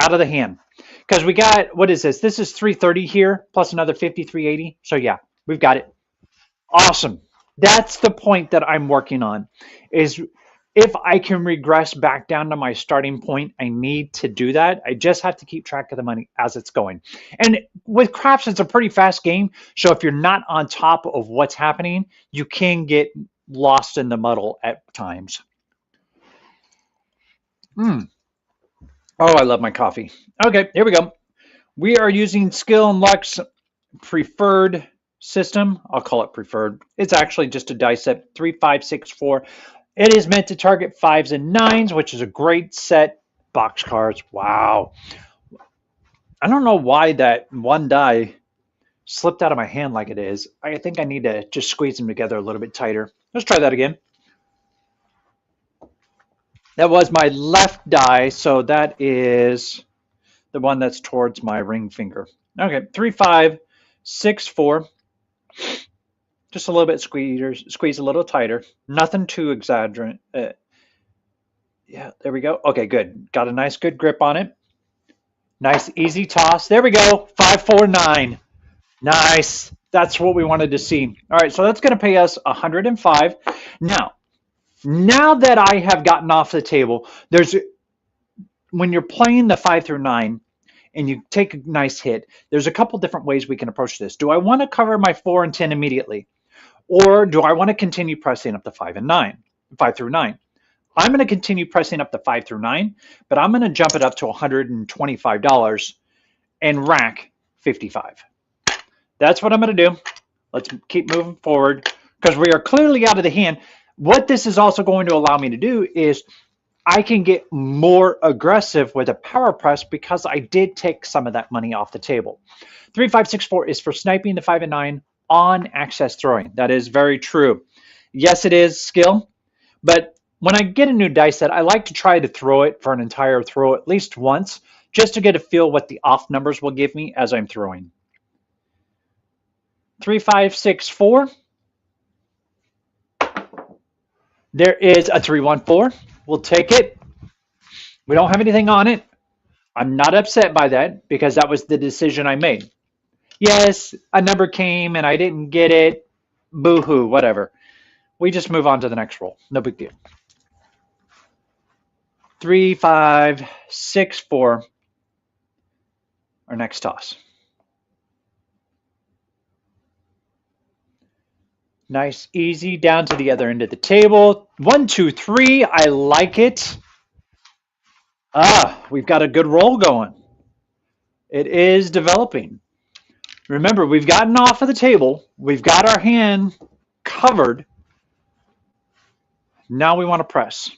Out of the hand. Because we got, what is this? This is 330 here plus another 50, 380. So yeah, we've got it. Awesome. That's the point that I'm working on, is if I can regress back down to my starting point, I need to do that. I just have to keep track of the money as it's going. And with craps, it's a pretty fast game. So if you're not on top of what's happening, you can get lost in the muddle at times. Oh, I love my coffee. Okay, here we go. We are using Skill and Luck's preferred system. I'll call it preferred. It's actually just a dice set, 3, 5, 6, 4. It is meant to target 5s and 9s, which is a great set. Box cards. Wow. I don't know why that one die slipped out of my hand like it is. I think I need to just squeeze them together a little bit tighter. Let's try that again. That was my left die, so that is the one that's towards my ring finger. Okay, 3, 5, 6, 4. Just a little bit squeeze a little tighter. Nothing too exaggerant. Yeah, there we go. Okay, good. Got a nice good grip on it. Nice easy toss. There we go. 5, 4, 9. Nice. That's what we wanted to see. All right, so that's going to pay us 105. Now, Now that I have gotten off the table, when you're playing the 5 through 9 and you take a nice hit, there's a couple different ways we can approach this. Do I want to cover my 4 and 10 immediately? Or do I want to continue pressing up to 5 through 9? I'm going to continue pressing up to 5 through 9, but I'm going to jump it up to $125 and rack 55. That's what I'm going to do. Let's keep moving forward because we are clearly out of the hand. What this is also going to allow me to do is I can get more aggressive with a power press because I did take some of that money off the table. 3564 is for sniping the 5 and 9 on access throwing. That is very true. Yes, it is skill, but when I get a new dice set, I like to try to throw it for an entire throw at least once just to get a feel what the off numbers will give me as I'm throwing. 3564. There is a 314. We'll take it. We don't have anything on it. I'm not upset by that because that was the decision I made. Yes, a number came and I didn't get it. Boo-hoo, whatever. We just move on to the next roll. No big deal. 3564. Our next toss. Nice, easy, down to the other end of the table. 1, 2, 3. I like it. We've got a good roll going. It is developing. Remember, we've gotten off of the table. We've got our hand covered. Now we want to press.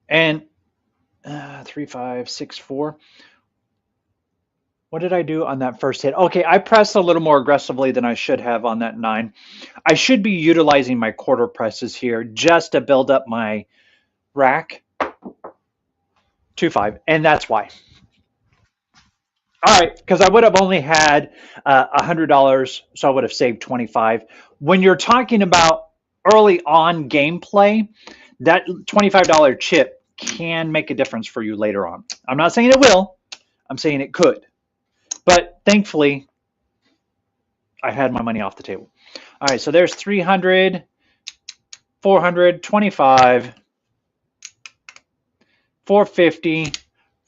And 3, 5, 6, 4. What did I do on that first hit? Okay, I pressed a little more aggressively than I should have on that 9. I should be utilizing my quarter presses here just to build up my rack. 2, 5, and that's why. All right, because I would have only had $100, so I would have saved 25. When you're talking about early on gameplay, that $25 chip can make a difference for you later on. I'm not saying it will. I'm saying it could. But thankfully, I had my money off the table. All right, so there's 300, 400, 25, 450,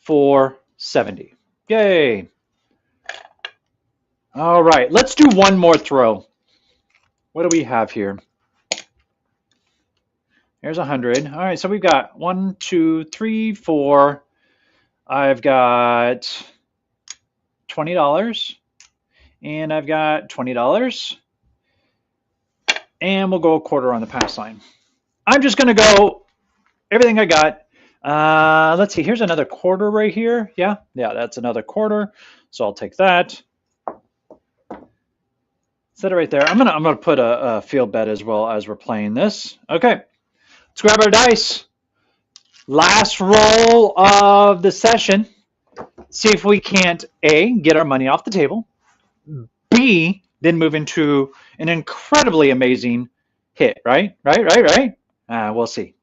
470. Yay. All right, let's do one more throw. What do we have here? Here's 100. All right, so we've got 1, 2, 3, 4. I've got $20. And I've got $20. And we'll go a quarter on the pass line. I'm just going to go everything I got. Let's see. Here's another quarter right here. Yeah, that's another quarter. So I'll take that. Set it right there. I'm gonna put a field bet as well as we're playing this. Okay, let's grab our dice. Last roll of the session. See if we can't A, get our money off the table. B, then move into an incredibly amazing hit. Right? We'll see.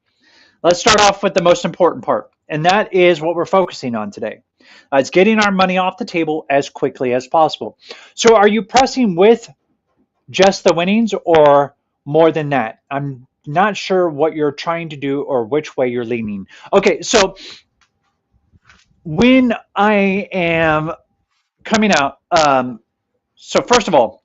Let's start off with the most important part, and that is what we're focusing on today. It's getting our money off the table as quickly as possible. So are you pressing with just the winnings or more than that? I'm not sure what you're trying to do or which way you're leaning. Okay, so when I am coming out, so first of all,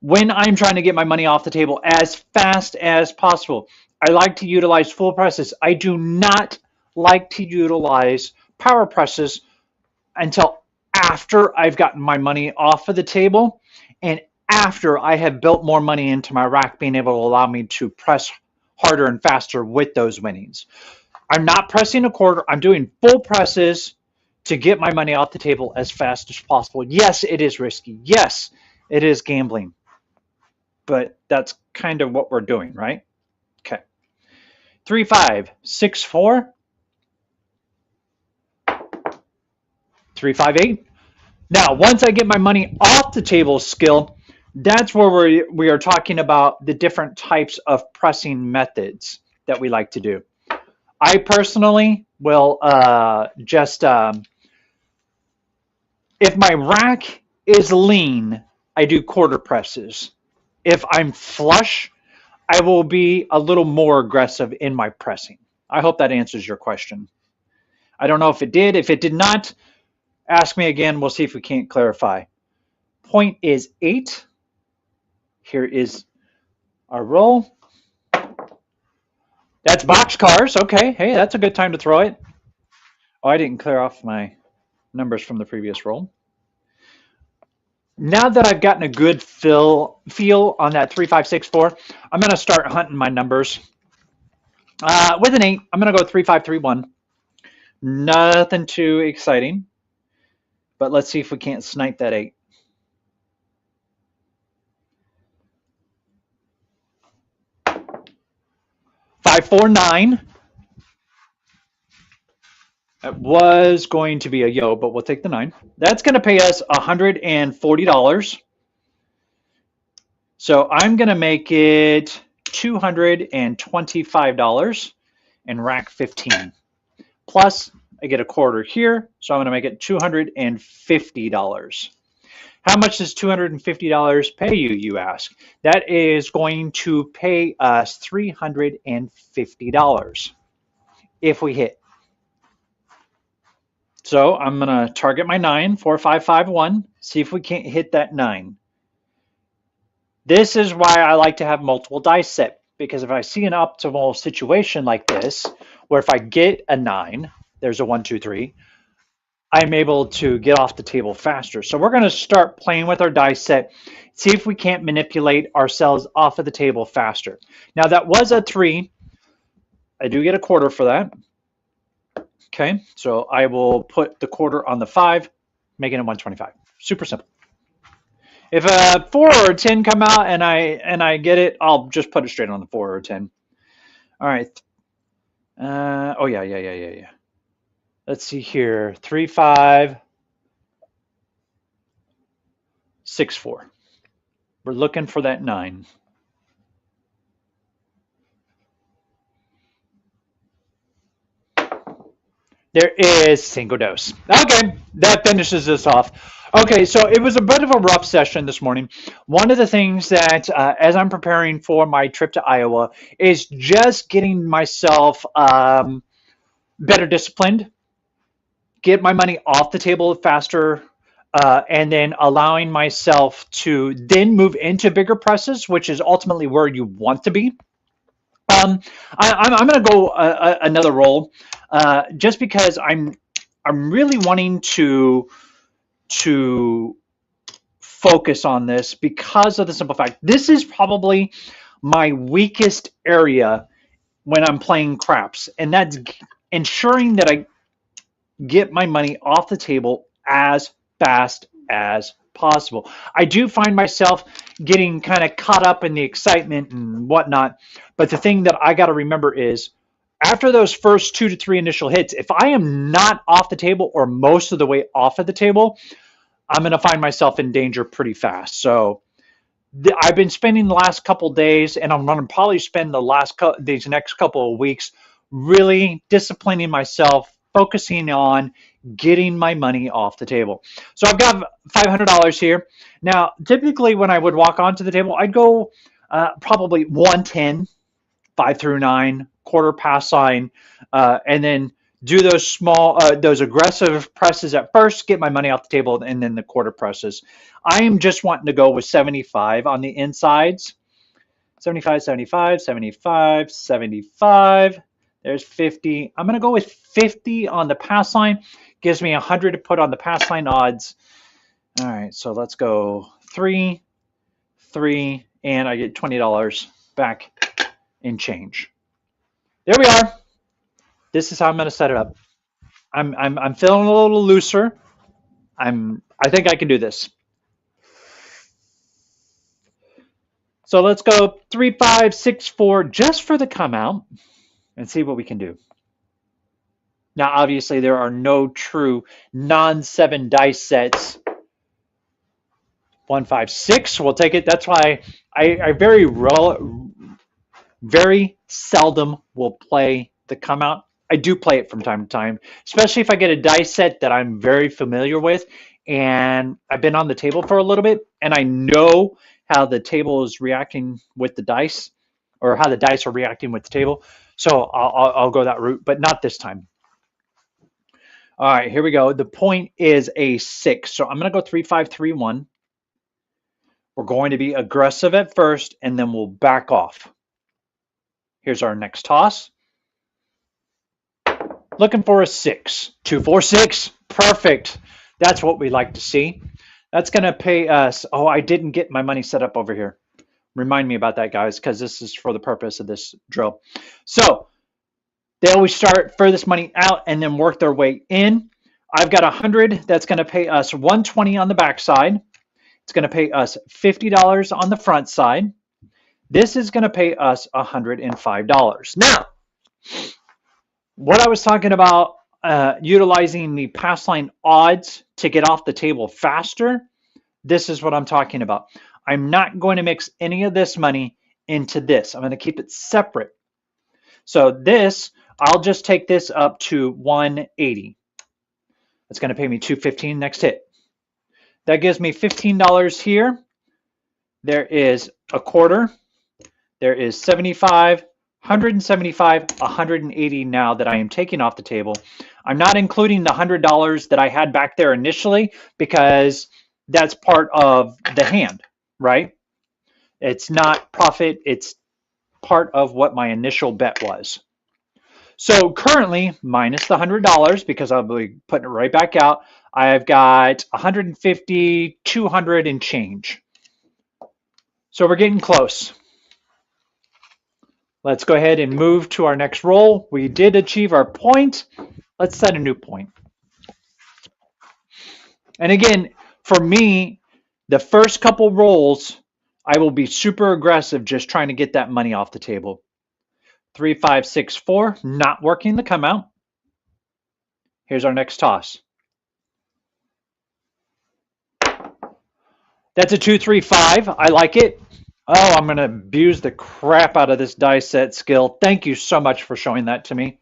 when I'm trying to get my money off the table as fast as possible, I like to utilize full presses. I do not like to utilize power presses until after I've gotten my money off of the table and after I have built more money into my rack, being able to allow me to press harder and faster with those winnings. I'm not pressing a quarter. I'm doing full presses to get my money off the table as fast as possible. Yes, it is risky. Yes, it is gambling. But that's kind of what we're doing, right? Okay. 3, 5, 6, 4. 3, 5, 8. Now, once I get my money off the table skill, that's where we are talking about the different types of pressing methods that we like to do. I personally will if my rack is lean, I do quarter presses. If I'm flush, I will be a little more aggressive in my pressing. I hope that answers your question. I don't know if it did. If it did not, ask me again. We'll see if we can't clarify. Point is 8. Here is our roll. That's boxcars. Okay. Hey, that's a good time to throw it. Oh, I didn't clear off my numbers from the previous roll. Now that I've gotten a good feel on that 3, 5, 6, 4, I'm going to start hunting my numbers. With an 8, I'm going to go 3, 5, 3, 1. Nothing too exciting, but let's see if we can't snipe that 8. 5, 4, 9. That was going to be a yo, but we'll take the 9. That's going to pay us $140. So I'm going to make it $225 and rack 15. Plus, I get a quarter here, so I'm going to make it $250. How much does $250 pay you, you ask? That is going to pay us $350 if we hit. So I'm going to target my 9, 4, 5, 5, 1, see if we can't hit that 9. This is why I like to have multiple dice set, because if I see an optimal situation like this, where if I get a 9, there's a 1, 2, 3, I'm able to get off the table faster. So we're going to start playing with our dice set, see if we can't manipulate ourselves off of the table faster. Now that was a 3. I do get a quarter for that. Okay, so I will put the quarter on the 5, making it 125. Super simple. If a 4 or a 10 come out and I get it, I'll just put it straight on the 4 or 10. All right. Oh yeah. Let's see here. 3, 5, 6, 4. We're looking for that 9. There is single dose. Okay, that finishes this off. Okay, so it was a bit of a rough session this morning. One of the things that, as I'm preparing for my trip to Iowa, is just getting myself better disciplined, get my money off the table faster, and then allowing myself to then move into bigger presses, which is ultimately where you want to be. I'm going to go another roll, just because I'm really wanting to focus on this because of the simple fact this is probably my weakest area when I'm playing craps, and that's ensuring that I get my money off the table as fast as possible. I do find myself getting kind of caught up in the excitement and whatnot, but the thing that I got to remember is after those first 2 to 3 initial hits, if I am not off the table or most of the way off of the table, I'm going to find myself in danger pretty fast. So I've been spending the last couple days, and I'm going to probably spend these next couple of weeks really disciplining myself, focusing on getting my money off the table. So I've got $500 here. Now, typically when I would walk onto the table, I'd go probably 110, 5 through 9, quarter pass sign, and then do those small, those aggressive presses at first, get my money off the table, and then the quarter presses. I am just wanting to go with 75 on the insides. 75, 75, 75, 75. There's 50. I'm going to go with 50 on the pass line. Gives me 100 to put on the pass line odds. All right, so let's go 3, 3, and I get $20 back in change. There we are. This is how I'm going to set it up. I'm feeling a little looser. I think I can do this. So let's go 3, 5, 6, 4 just for the come out and see what we can do. Now, obviously, there are no true non-7 dice sets. 1, 5, 6. We'll take it. That's why I very seldom will play the come out. I do play it from time to time, especially if I get a dice set that I'm very familiar with and I've been on the table for a little bit and I know how the table is reacting with the dice or how the dice are reacting with the table. So I'll go that route, but not this time. All right, here we go. The point is a 6. So I'm going to go 3, 5, 3, 1. We're going to be aggressive at first, and then we'll back off. Here's our next toss. Looking for a 6. 2, 4, 6. Perfect. That's what we like to see. That's going to pay us. Oh, I didn't get my money set up over here. Remind me about that, guys, because this is for the purpose of this drill. So they always start furthest money out and then work their way in. I've got 100. That's going to pay us 120 on the back side. It's going to pay us $50 on the front side. This is going to pay us $105. Now, what I was talking about, utilizing the pass line odds to get off the table faster, this is what I'm talking about. I'm not going to mix any of this money into this. I'm going to keep it separate. So this, I'll just take this up to 180. That's going to pay me $215 next hit. That gives me $15 here. There is a quarter. There is 75, 175, 180 now that I am taking off the table. I'm not including the $100 that I had back there initially because that's part of the hand, right? It's not profit. It's part of what my initial bet was. So currently, minus the $100 because I'll be putting it right back out, I've got 150, 200 and change. So we're getting close. Let's go ahead and move to our next roll. We did achieve our point. Let's set a new point. And again, for me, the first couple rolls, I will be super aggressive just trying to get that money off the table. 3, 5, 6, 4, not working the come out. Here's our next toss. That's a 2, 3, 5. I like it. Oh, I'm going to abuse the crap out of this dice set skill. Thank you so much for showing that to me.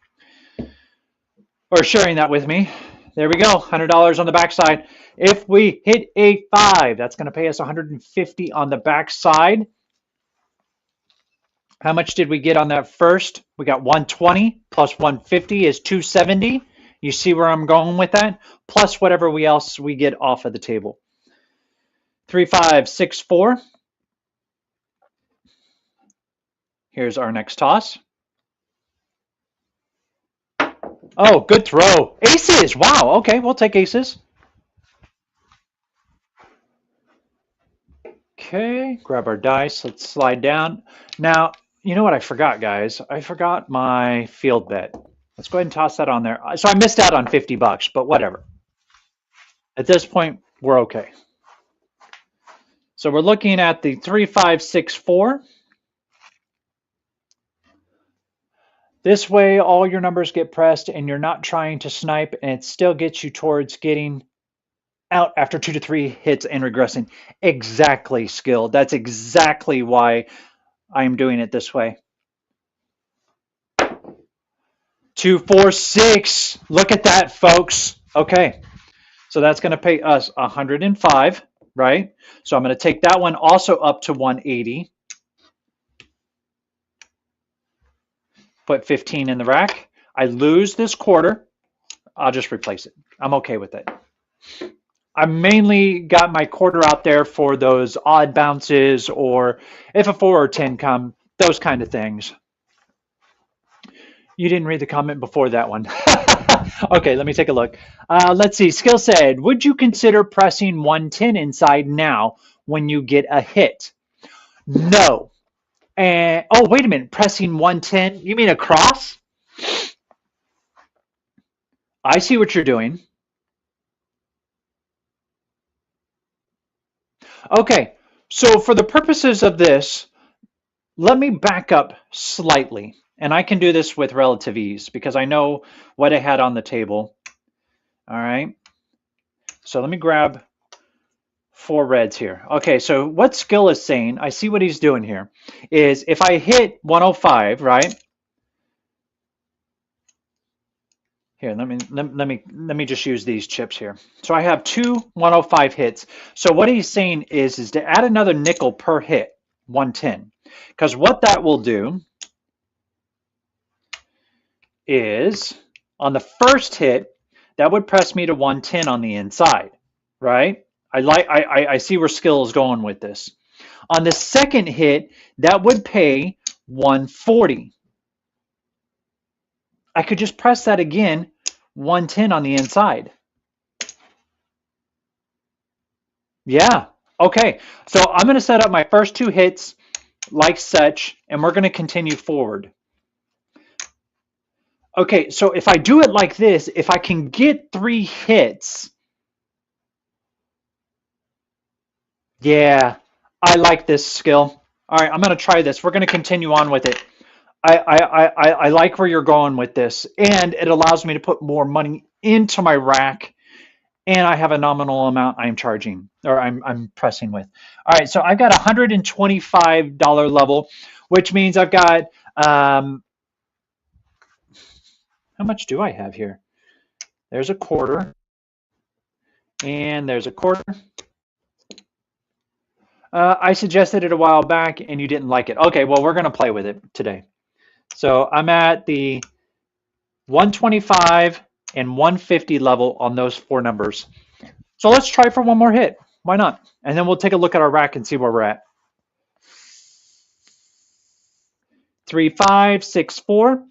Or sharing that with me. There we go. $100 on the backside. If we hit a 5, that's going to pay us $150 on the backside. How much did we get on that first? We got 120 plus 150 is 270. You see where I'm going with that? Plus whatever else we get off of the table. 3, 5, 6, 4. Here's our next toss. Oh, good throw. Aces. Wow. Okay, we'll take aces. Okay, grab our dice. Let's slide down. Now, you know what I forgot, guys? I forgot my field bet. Let's go ahead and toss that on there. So I missed out on $50, but whatever. At this point, we're okay. So we're looking at the 3, 5, 6, 4. This way, all your numbers get pressed and you're not trying to snipe, and it still gets you towards getting out after 2 to 3 hits and regressing. Exactly, skill. That's exactly why I'm doing it this way. 2, 4, 6. Look at that, folks. Okay. So that's going to pay us 105, right? So I'm going to take that one also up to 180. Put 15 in the rack. I lose this quarter. I'll just replace it. I'm okay with it. I mainly got my quarter out there for those odd bounces, or if a 4 or 10 come, those kind of things. You didn't read the comment before that one. Okay, let me take a look. Let's see. Skill said, would you consider pressing 110 inside now when you get a hit? No. And oh, wait a minute. Pressing 110? You mean across? I see what you're doing. Okay, so for the purposes of this, let me back up slightly. And I can do this with relative ease because I know what I had on the table. All right. So let me grab 4 reds here. Okay, so what skill is saying, I see what he's doing here, is if I hit 105, right? Here, let me just use these chips here. So I have 2 105 hits. So what he's saying is to add another nickel per hit. 110. Because what that will do is on the first hit, that would press me to 110 on the inside, right? I see where skill is going with this. On the second hit, that would pay 140. I could just press that again, 110 on the inside. Yeah. Okay. So I'm going to set up my first two hits like such, and we're going to continue forward. Okay. So if I do it like this, if I can get 3 hits, yeah, I like this skill. All right. I'm going to try this. We're going to continue on with it. I like where you're going with this, and it allows me to put more money into my rack, and I have a nominal amount I'm charging or I'm pressing with. All right, so I've got a $125 level, which means I've got how much do I have here? There's a quarter, and there's a quarter. I suggested it a while back, and you didn't like it. Okay, well we're gonna play with it today. So I'm at the 125 and 150 level on those 4 numbers. So let's try for one more hit. Why not? And then we'll take a look at our rack and see where we're at. 3, 5, 6, 4.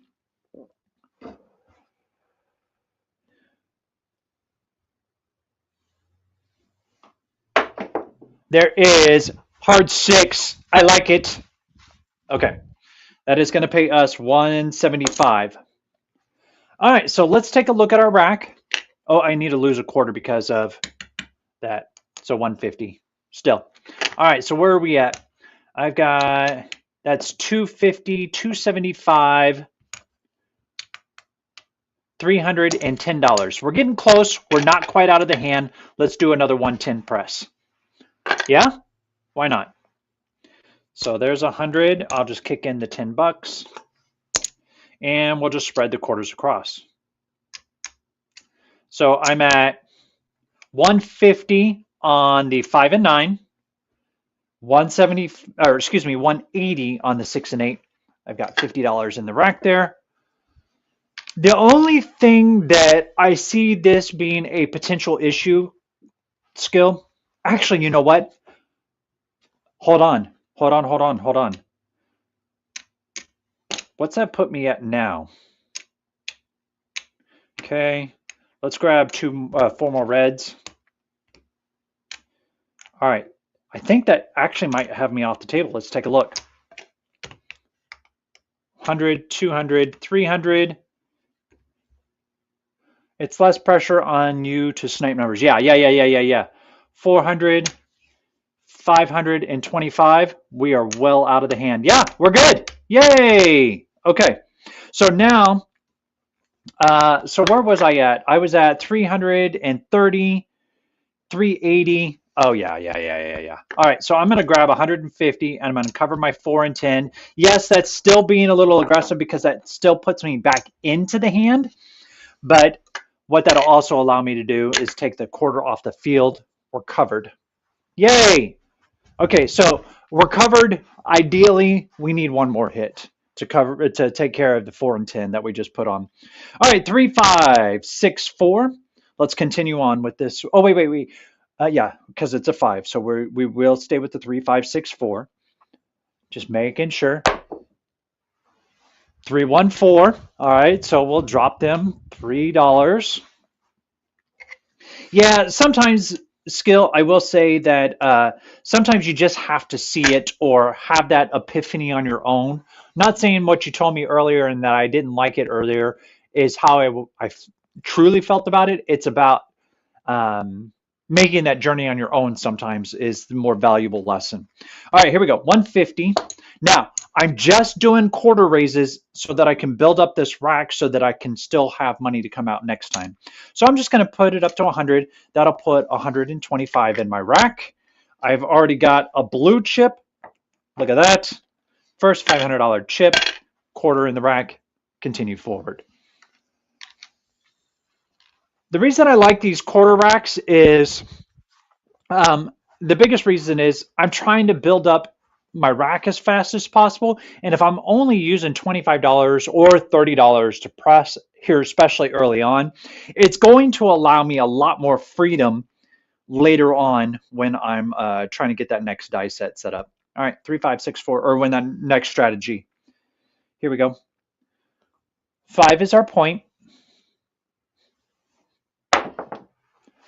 There is hard 6. I like it. Okay. That is going to pay us 175. All right. So let's take a look at our rack. Oh, I need to lose a quarter because of that. So 150 still. All right. So where are we at? I've got, that's 250, 275, $310. We're getting close. We're not quite out of the hand. Let's do another 110 press. Yeah? Why not? So there's 100. I'll just kick in the $10 and we'll just spread the quarters across. So I'm at 150 on the 5 and 9, 170, or excuse me, 180 on the 6 and 8. I've got $50 in the rack there. The only thing that I see this being a potential issue, skill, actually, you know what? Hold on. What's that put me at now? Okay, let's grab 4 more reds. All right, I think that actually might have me off the table. Let's take a look. 100, 200, 300. It's less pressure on you to snipe numbers. Yeah. 400, 525. We are well out of the hand. Yeah, we're good. Yay. Okay. So now, so where was I at? I was at 330, 380. Oh, yeah. All right, so I'm going to grab 150 and I'm going to cover my 4 and 10. Yes, that's still being a little aggressive because that still puts me back into the hand. But what that'll also allow me to do is take the quarter off the field. We're covered. Yay. Okay, so we're covered. Ideally, we need one more hit to take care of the 4 and 10 that we just put on. All right, 3, 5, 6, 4. Let's continue on with this. Oh, wait. Yeah, because it's a 5. So we will stay with the 3, 5, 6, 4. Just making sure. 3, 1, 4. All right, so we'll drop them $3. Yeah, sometimes skill, I will say that sometimes you just have to see it or have that epiphany on your own. Not saying what you told me earlier and that I didn't like it earlier is how I truly felt about it. It's about making that journey on your own sometimes is the more valuable lesson. All right, here we go. 150. Now, I'm just doing quarter raises so that I can build up this rack so that I can still have money to come out next time. So I'm just going to put it up to 100. That'll put 125 in my rack. I've already got a blue chip. Look at that. First $500 chip, quarter in the rack, continue forward. The reason I like these quarter racks is the biggest reason is I'm trying to build up my rack as fast as possible. And if I'm only using $25 or $30 to press here, especially early on, it's going to allow me a lot more freedom later on when I'm trying to get that next die set up. All right, 3, 5, 6, 4, or when that next strategy. Here we go. 5 is our point.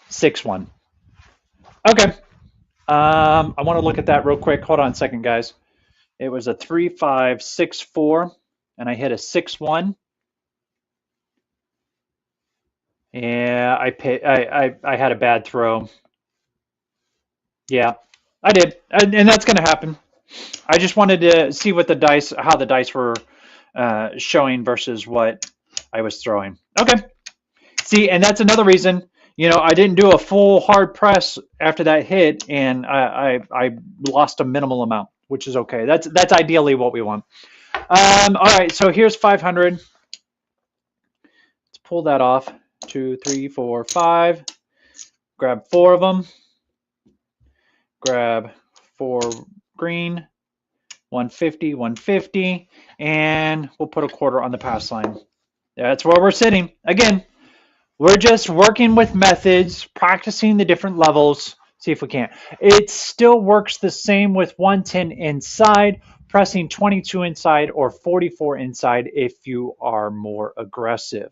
6, 1. Okay. I want to look at that real quick. Hold on a second, guys. It was a 3, 5, 6, 4, and I hit a 6, 1. Yeah, I had a bad throw. Yeah, I did, and that's going to happen. I just wanted to see what the dice, how the dice were showing versus what I was throwing. Okay. See, and that's another reason, I didn't do a full hard press after that hit, and I lost a minimal amount, which is okay. That's ideally what we want. All right, so here's 500. Let's pull that off. 2, 3, 4, 5. Grab 4 of them. Grab 4 green. 150, 150, and we'll put a quarter on the pass line. That's where we're sitting. Again, we're just working with methods, practicing the different levels, see if we can. It still works the same with 110 inside, pressing 22 inside or 44 inside if you are more aggressive.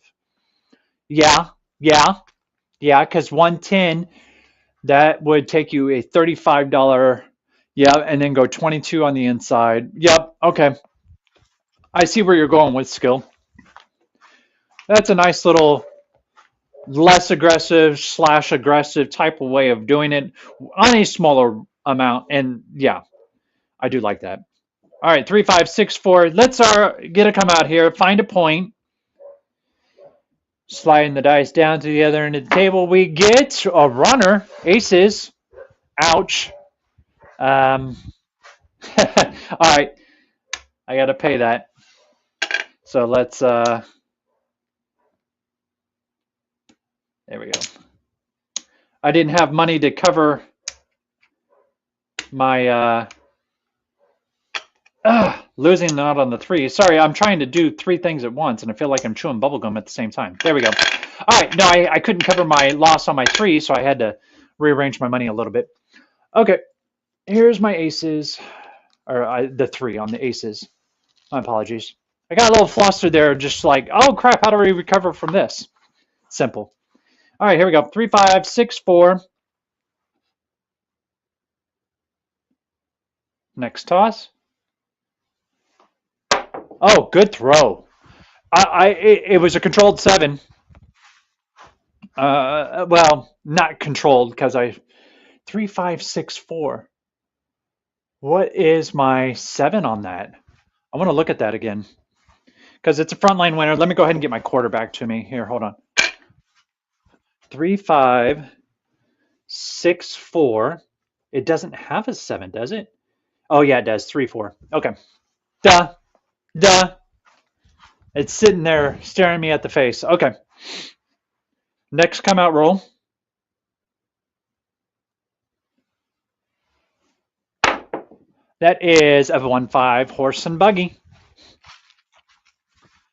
Yeah, because 110, that would take you a $35, yeah, and then go 22 on the inside. Yep, okay. I see where you're going with skill. That's a nice little less aggressive / aggressive type of way of doing it on a smaller amount. And yeah, I do like that. All right, 3, 5, 6, 4. Let's get a come out here, find a point. Sliding the dice down to the other end of the table. We get a runner, aces. Ouch. All right, I got to pay that. So let's, there we go. I didn't have money to cover my losing out on the 3. Sorry, I'm trying to do 3 things at once, and I feel like I'm chewing bubblegum at the same time. There we go. All right, no, I couldn't cover my loss on my 3, so I had to rearrange my money a little bit. Okay, here's my aces, or the 3 on the aces. My apologies. I got a little flustered there, just like, oh crap, how do we recover from this? Simple. All right, here we go. 3, 5, 6, 4. Next toss. Oh, good throw. It was a controlled 7. Well, not controlled because 3, 5, 6, 4. What is my 7 on that? I want to look at that again because it's a frontline winner. Let me go ahead and get my quarterback to me here. Hold on. 3, 5, 6, 4. It doesn't have a 7, does it? Oh yeah, it does. 3, 4. Okay. Duh. It's sitting there staring me at the face. Okay. Next come out roll. That is a 1-5 horse and buggy.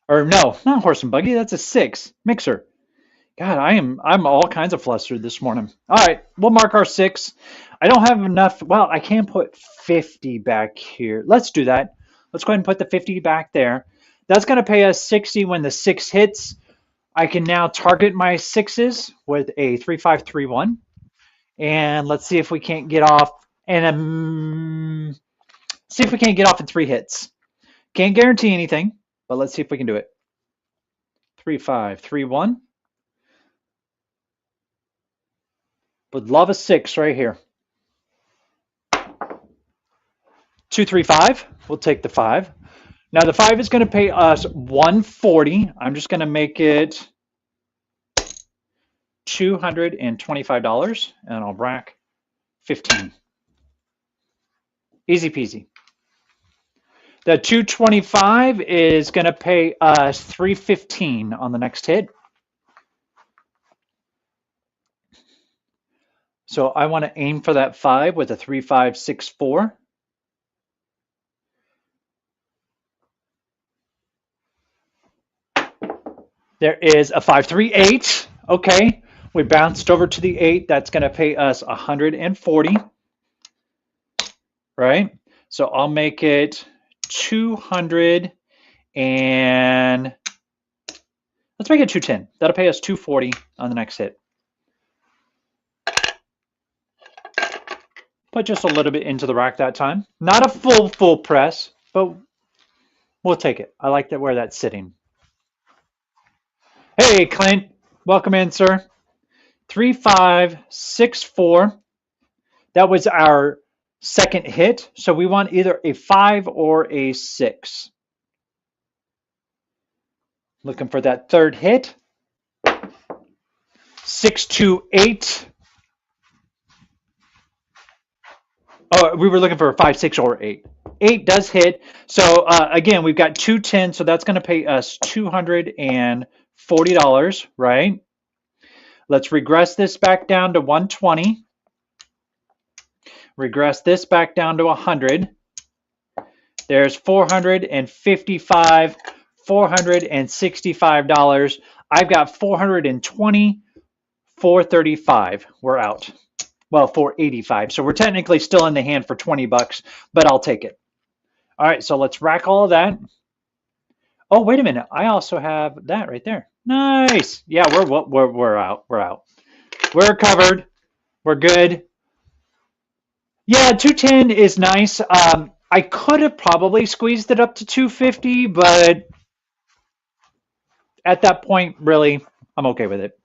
Or no, not horse and buggy. That's a 6 mixer. God, I'm all kinds of flustered this morning. All right, we'll mark our 6. I don't have enough. Well, I can put 50 back here. Let's do that. Let's go ahead and put the 50 back there. That's going to pay us 60 when the 6 hits. I can now target my 6s with a 3, 5, 3, 1. And let's see if we can't get off and see if we can't get off in 3 hits. Can't guarantee anything, but let's see if we can do it. 3, 5, 3, 1. Would love a 6 right here. 2, 3, 5. We'll take the 5. Now the 5 is going to pay us 140. I'm just going to make it $225, and I'll rack 15. Easy peasy. The 225 is going to pay us 315 on the next hit. So I want to aim for that 5 with a 3, 5, 6, 4. There is a 538. Okay. We bounced over to the 8. That's going to pay us 140, right? So I'll make it 200 and let's make it 210. That'll pay us 240 on the next hit. Put just a little bit into the rack that time. Not a full press, but we'll take it. I like that where that's sitting. Hey, Clint. Welcome in, sir. 3564. That was our second hit. So we want either a 5 or a 6. Looking for that third hit. 628. Oh, we were looking for a 5, 6, or 8. 8 does hit. So again, we've got 210. So that's going to pay us $240, right? Let's regress this back down to 120. Regress this back down to 100. There's 455, $465. I've got 420, 435. We're out. Well, 485. So we're technically still in the hand for 20 bucks, but I'll take it. All right, so let's rack all of that. Oh, wait a minute. I also have that right there. Nice. Yeah, we're out. We're out. We're covered. We're good. Yeah, 210 is nice. I could have probably squeezed it up to 250, but at that point, really, I'm okay with it.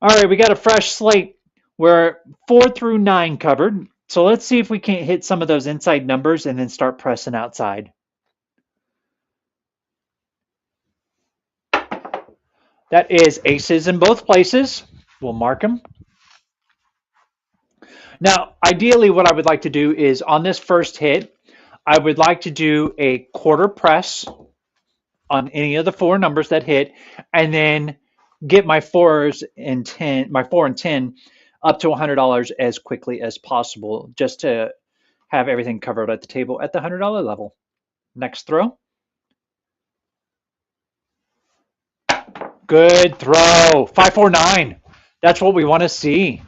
All right, we got a fresh slate. We're 4 through 9 covered. So let's see if we can't hit some of those inside numbers and then start pressing outside. That is aces in both places. We'll mark them. Now, ideally, what I would like to do is on this first hit, I would like to do a quarter press on any of the 4 numbers that hit, and then get my 4s and 10, my 4 and 10 up to $100 as quickly as possible, just to have everything covered at the table at the $100 level. Next throw. Good throw. 549. That's what we want to see.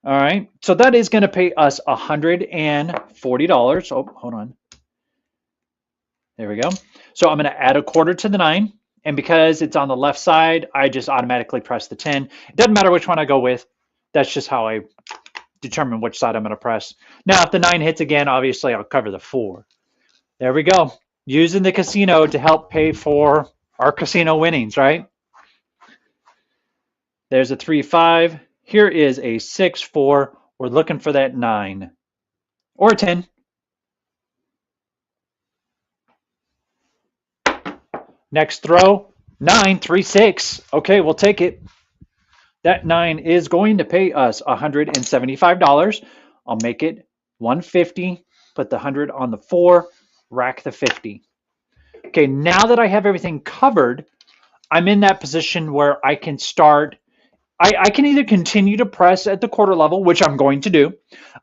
All right. So that is going to pay us $140. Oh, hold on. There we go. So I'm going to add a quarter to the 9. And because it's on the left side, I just automatically press the 10. It doesn't matter which one I go with. That's just how I determine which side I'm going to press. Now, if the 9 hits again, obviously I'll cover the 4. There we go. Using the casino to help pay for our casino winnings, right? There's a 3-5. Here is a 6-4. We're looking for that 9 or a 10. Next throw, 9-3-6. Okay, we'll take it. That 9 is going to pay us $175. I'll make it 150. Put the 100 on the 4. Rack the 50. Okay, now that I have everything covered, I'm in that position where I can start. I can either continue to press at the quarter level, which I'm going to do.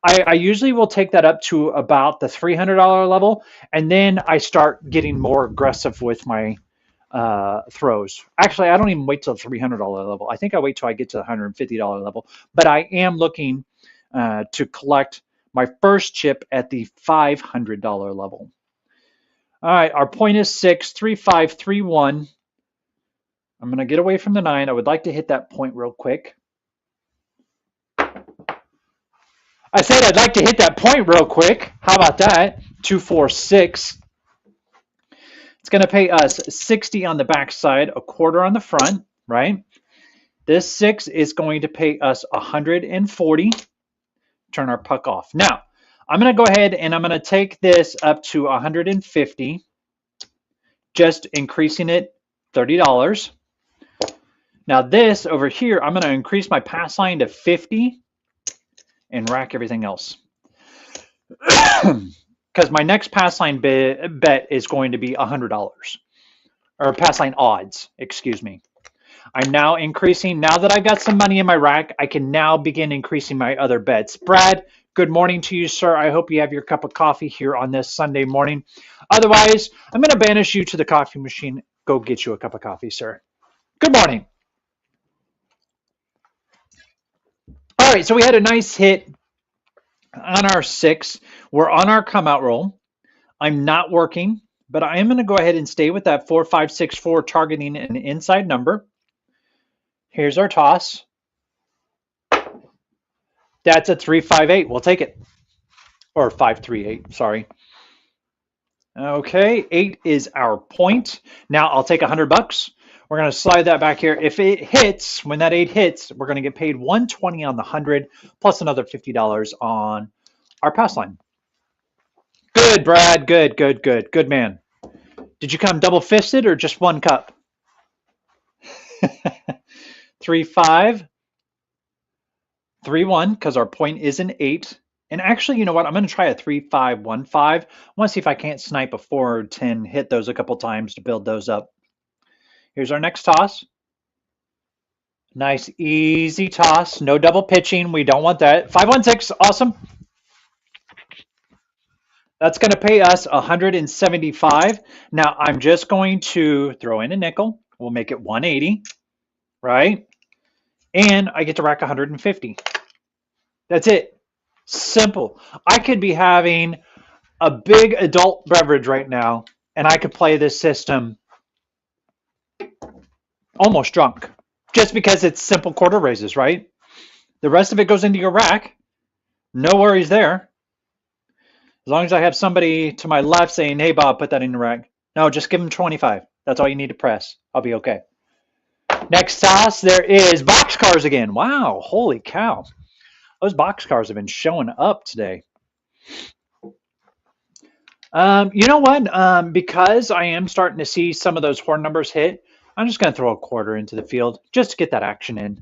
I usually will take that up to about the $300 level, and then I start getting more aggressive with my throws. Actually, I don't even wait till the $300 level. I think I wait till I get to the $150 level. But I am looking to collect my first chip at the $500 level. All right, our point is 6, 3, 5, 3, 1. I'm going to get away from the 9. I would like to hit that point real quick. I said I'd like to hit that point real quick. How about that? 2, 4, 6. It's going to pay us 60 on the back side, a quarter on the front, right? This 6 is going to pay us 140. Turn our puck off. Now, I'm going to go ahead and I'm going to take this up to 150, just increasing it $30. Now this over here, I'm going to increase my pass line to 50 and rack everything else. Because my next pass line bet is going to be $100. Or pass line odds, excuse me. I'm now increasing. Now that I've got some money in my rack, I can now begin increasing my other bets. Brad, Good morning to you, sir. I hope you have your cup of coffee here on this Sunday morning. Otherwise, I'm going to banish you to the coffee machine. Go get you a cup of coffee, sir. Good morning. All right, so we had a nice hit on our 6. We're on our come out roll. I'm not working, but I am going to go ahead and stay with that 4564 targeting an inside number. Here's our toss. That's a 358. We'll take it. Or 538, sorry. Okay, 8 is our point. Now I'll take $100. We're going to slide that back here. If it hits, when that 8 hits, we're going to get paid 120 on the 100 plus another $50 on our pass line. Good, Brad. Good, good, good. Good man. Did you come double fisted or just one cup? 3 5 3 1 because our point is an 8. And actually, you know what? I'm going to try a 3 5 1 5. I want to see if I can't snipe a 4 or 10, hit those a couple times to build those up. Here's our next toss. Nice, easy toss. No double pitching. We don't want that. 516. Awesome. That's going to pay us 175. Now, I'm just going to throw in a nickel. We'll make it 180, right? And I get to rack 150. That's it. Simple. I could be having a big adult beverage right now, and I could play this system almost drunk, just because it's simple quarter raises, right? The rest of it goes into your rack. No worries there. As long as I have somebody to my left saying, hey, Bob, put that in the rack. No, just give them 25. That's all you need to press. I'll be okay. Next toss, there is boxcars again. Wow, holy cow. Those boxcars have been showing up today. You know what? Because I am starting to see some of those horn numbers hit, I'm just going to throw a quarter into the field just to get that action in.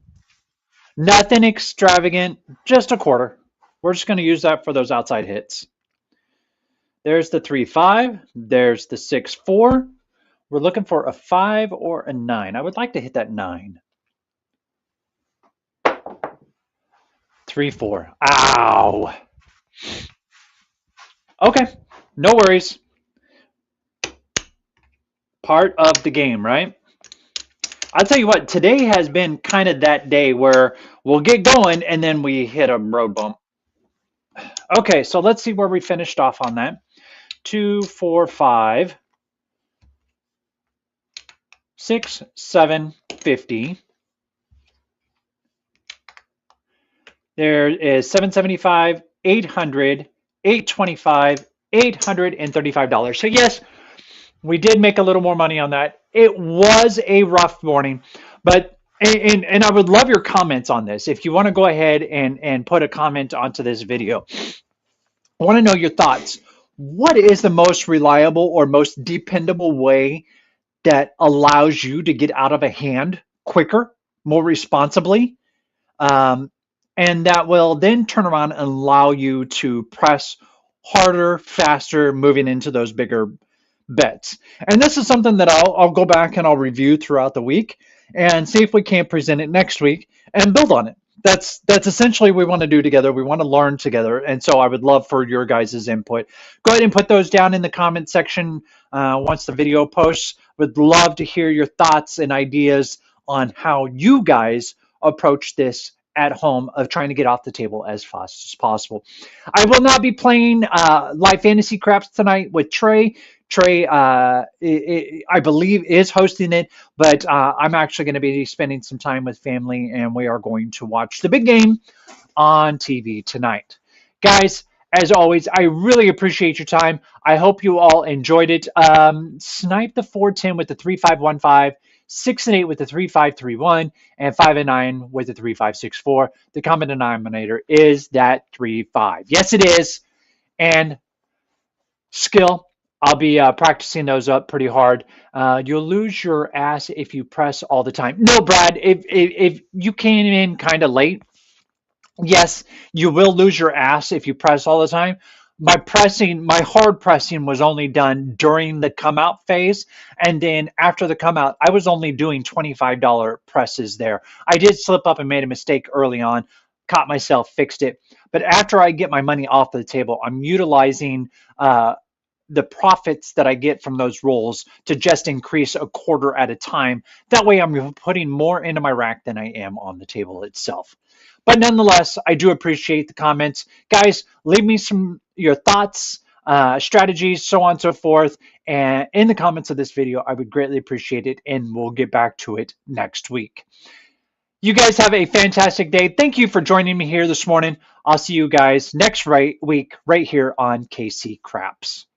Nothing extravagant, just a quarter. We're just going to use that for those outside hits. There's the 3 5. There's the 6 4. We're looking for a 5 or a 9. I would like to hit that 9. 3 4. Ow. Okay, no worries. Part of the game, right? I'll tell you what, today has been kind of that day where we'll get going and then we hit a road bump. Okay, so let's see where we finished off on that. 2, 4, 5, 6, 7, 50. There is 775, 800, 825, $835. So yes, we did make a little more money on that. It was a rough morning, but and I would love your comments on this. If you want to go ahead and put a comment onto this video, I want to know your thoughts. What is the most reliable or most dependable way that allows you to get out of a hand quicker, more responsibly? And that will then turn around and allow you to press harder, faster, moving into those bigger bets. And this is something that I'll go back and I'll review throughout the week and see if we can't present it next week and build on it. That's essentially what we want to do together. We want to learn together. And so I would love for your guys' input. Go ahead and put those down in the comment section once the video posts. Would love to hear your thoughts and ideas on how you guys approach this at home of trying to get off the table as fast as possible. I will not be playing live fantasy craps tonight with Trey. Trey, I believe, is hosting it, but I'm actually going to be spending some time with family, and we are going to watch the big game on TV tonight. Guys, as always, I really appreciate your time. I hope you all enjoyed it. Snipe the 410 with the 3515, 6 and 8 with the 3531, and 5 and 9 with the 3564. The common denominator is that 3-5. Yes, it is. And skill, I'll be practicing those up pretty hard. You'll lose your ass if you press all the time. No, Brad, if you came in kind of late, yes, you will lose your ass if you press all the time. My hard pressing was only done during the come out phase. And then after the come out, I was only doing $25 presses there. I did slip up and made a mistake early on, caught myself, fixed it. But after I get my money off the table, I'm utilizing the profits that I get from those rolls to just increase a quarter at a time. That way, I'm putting more into my rack than I am on the table itself. But nonetheless, I do appreciate the comments. Guys, leave me some your thoughts, strategies, so on and so forth. And in the comments of this video, I would greatly appreciate it. And we'll get back to it next week. You guys have a fantastic day. Thank you for joining me here this morning. I'll see you guys next week right here on KC Craps.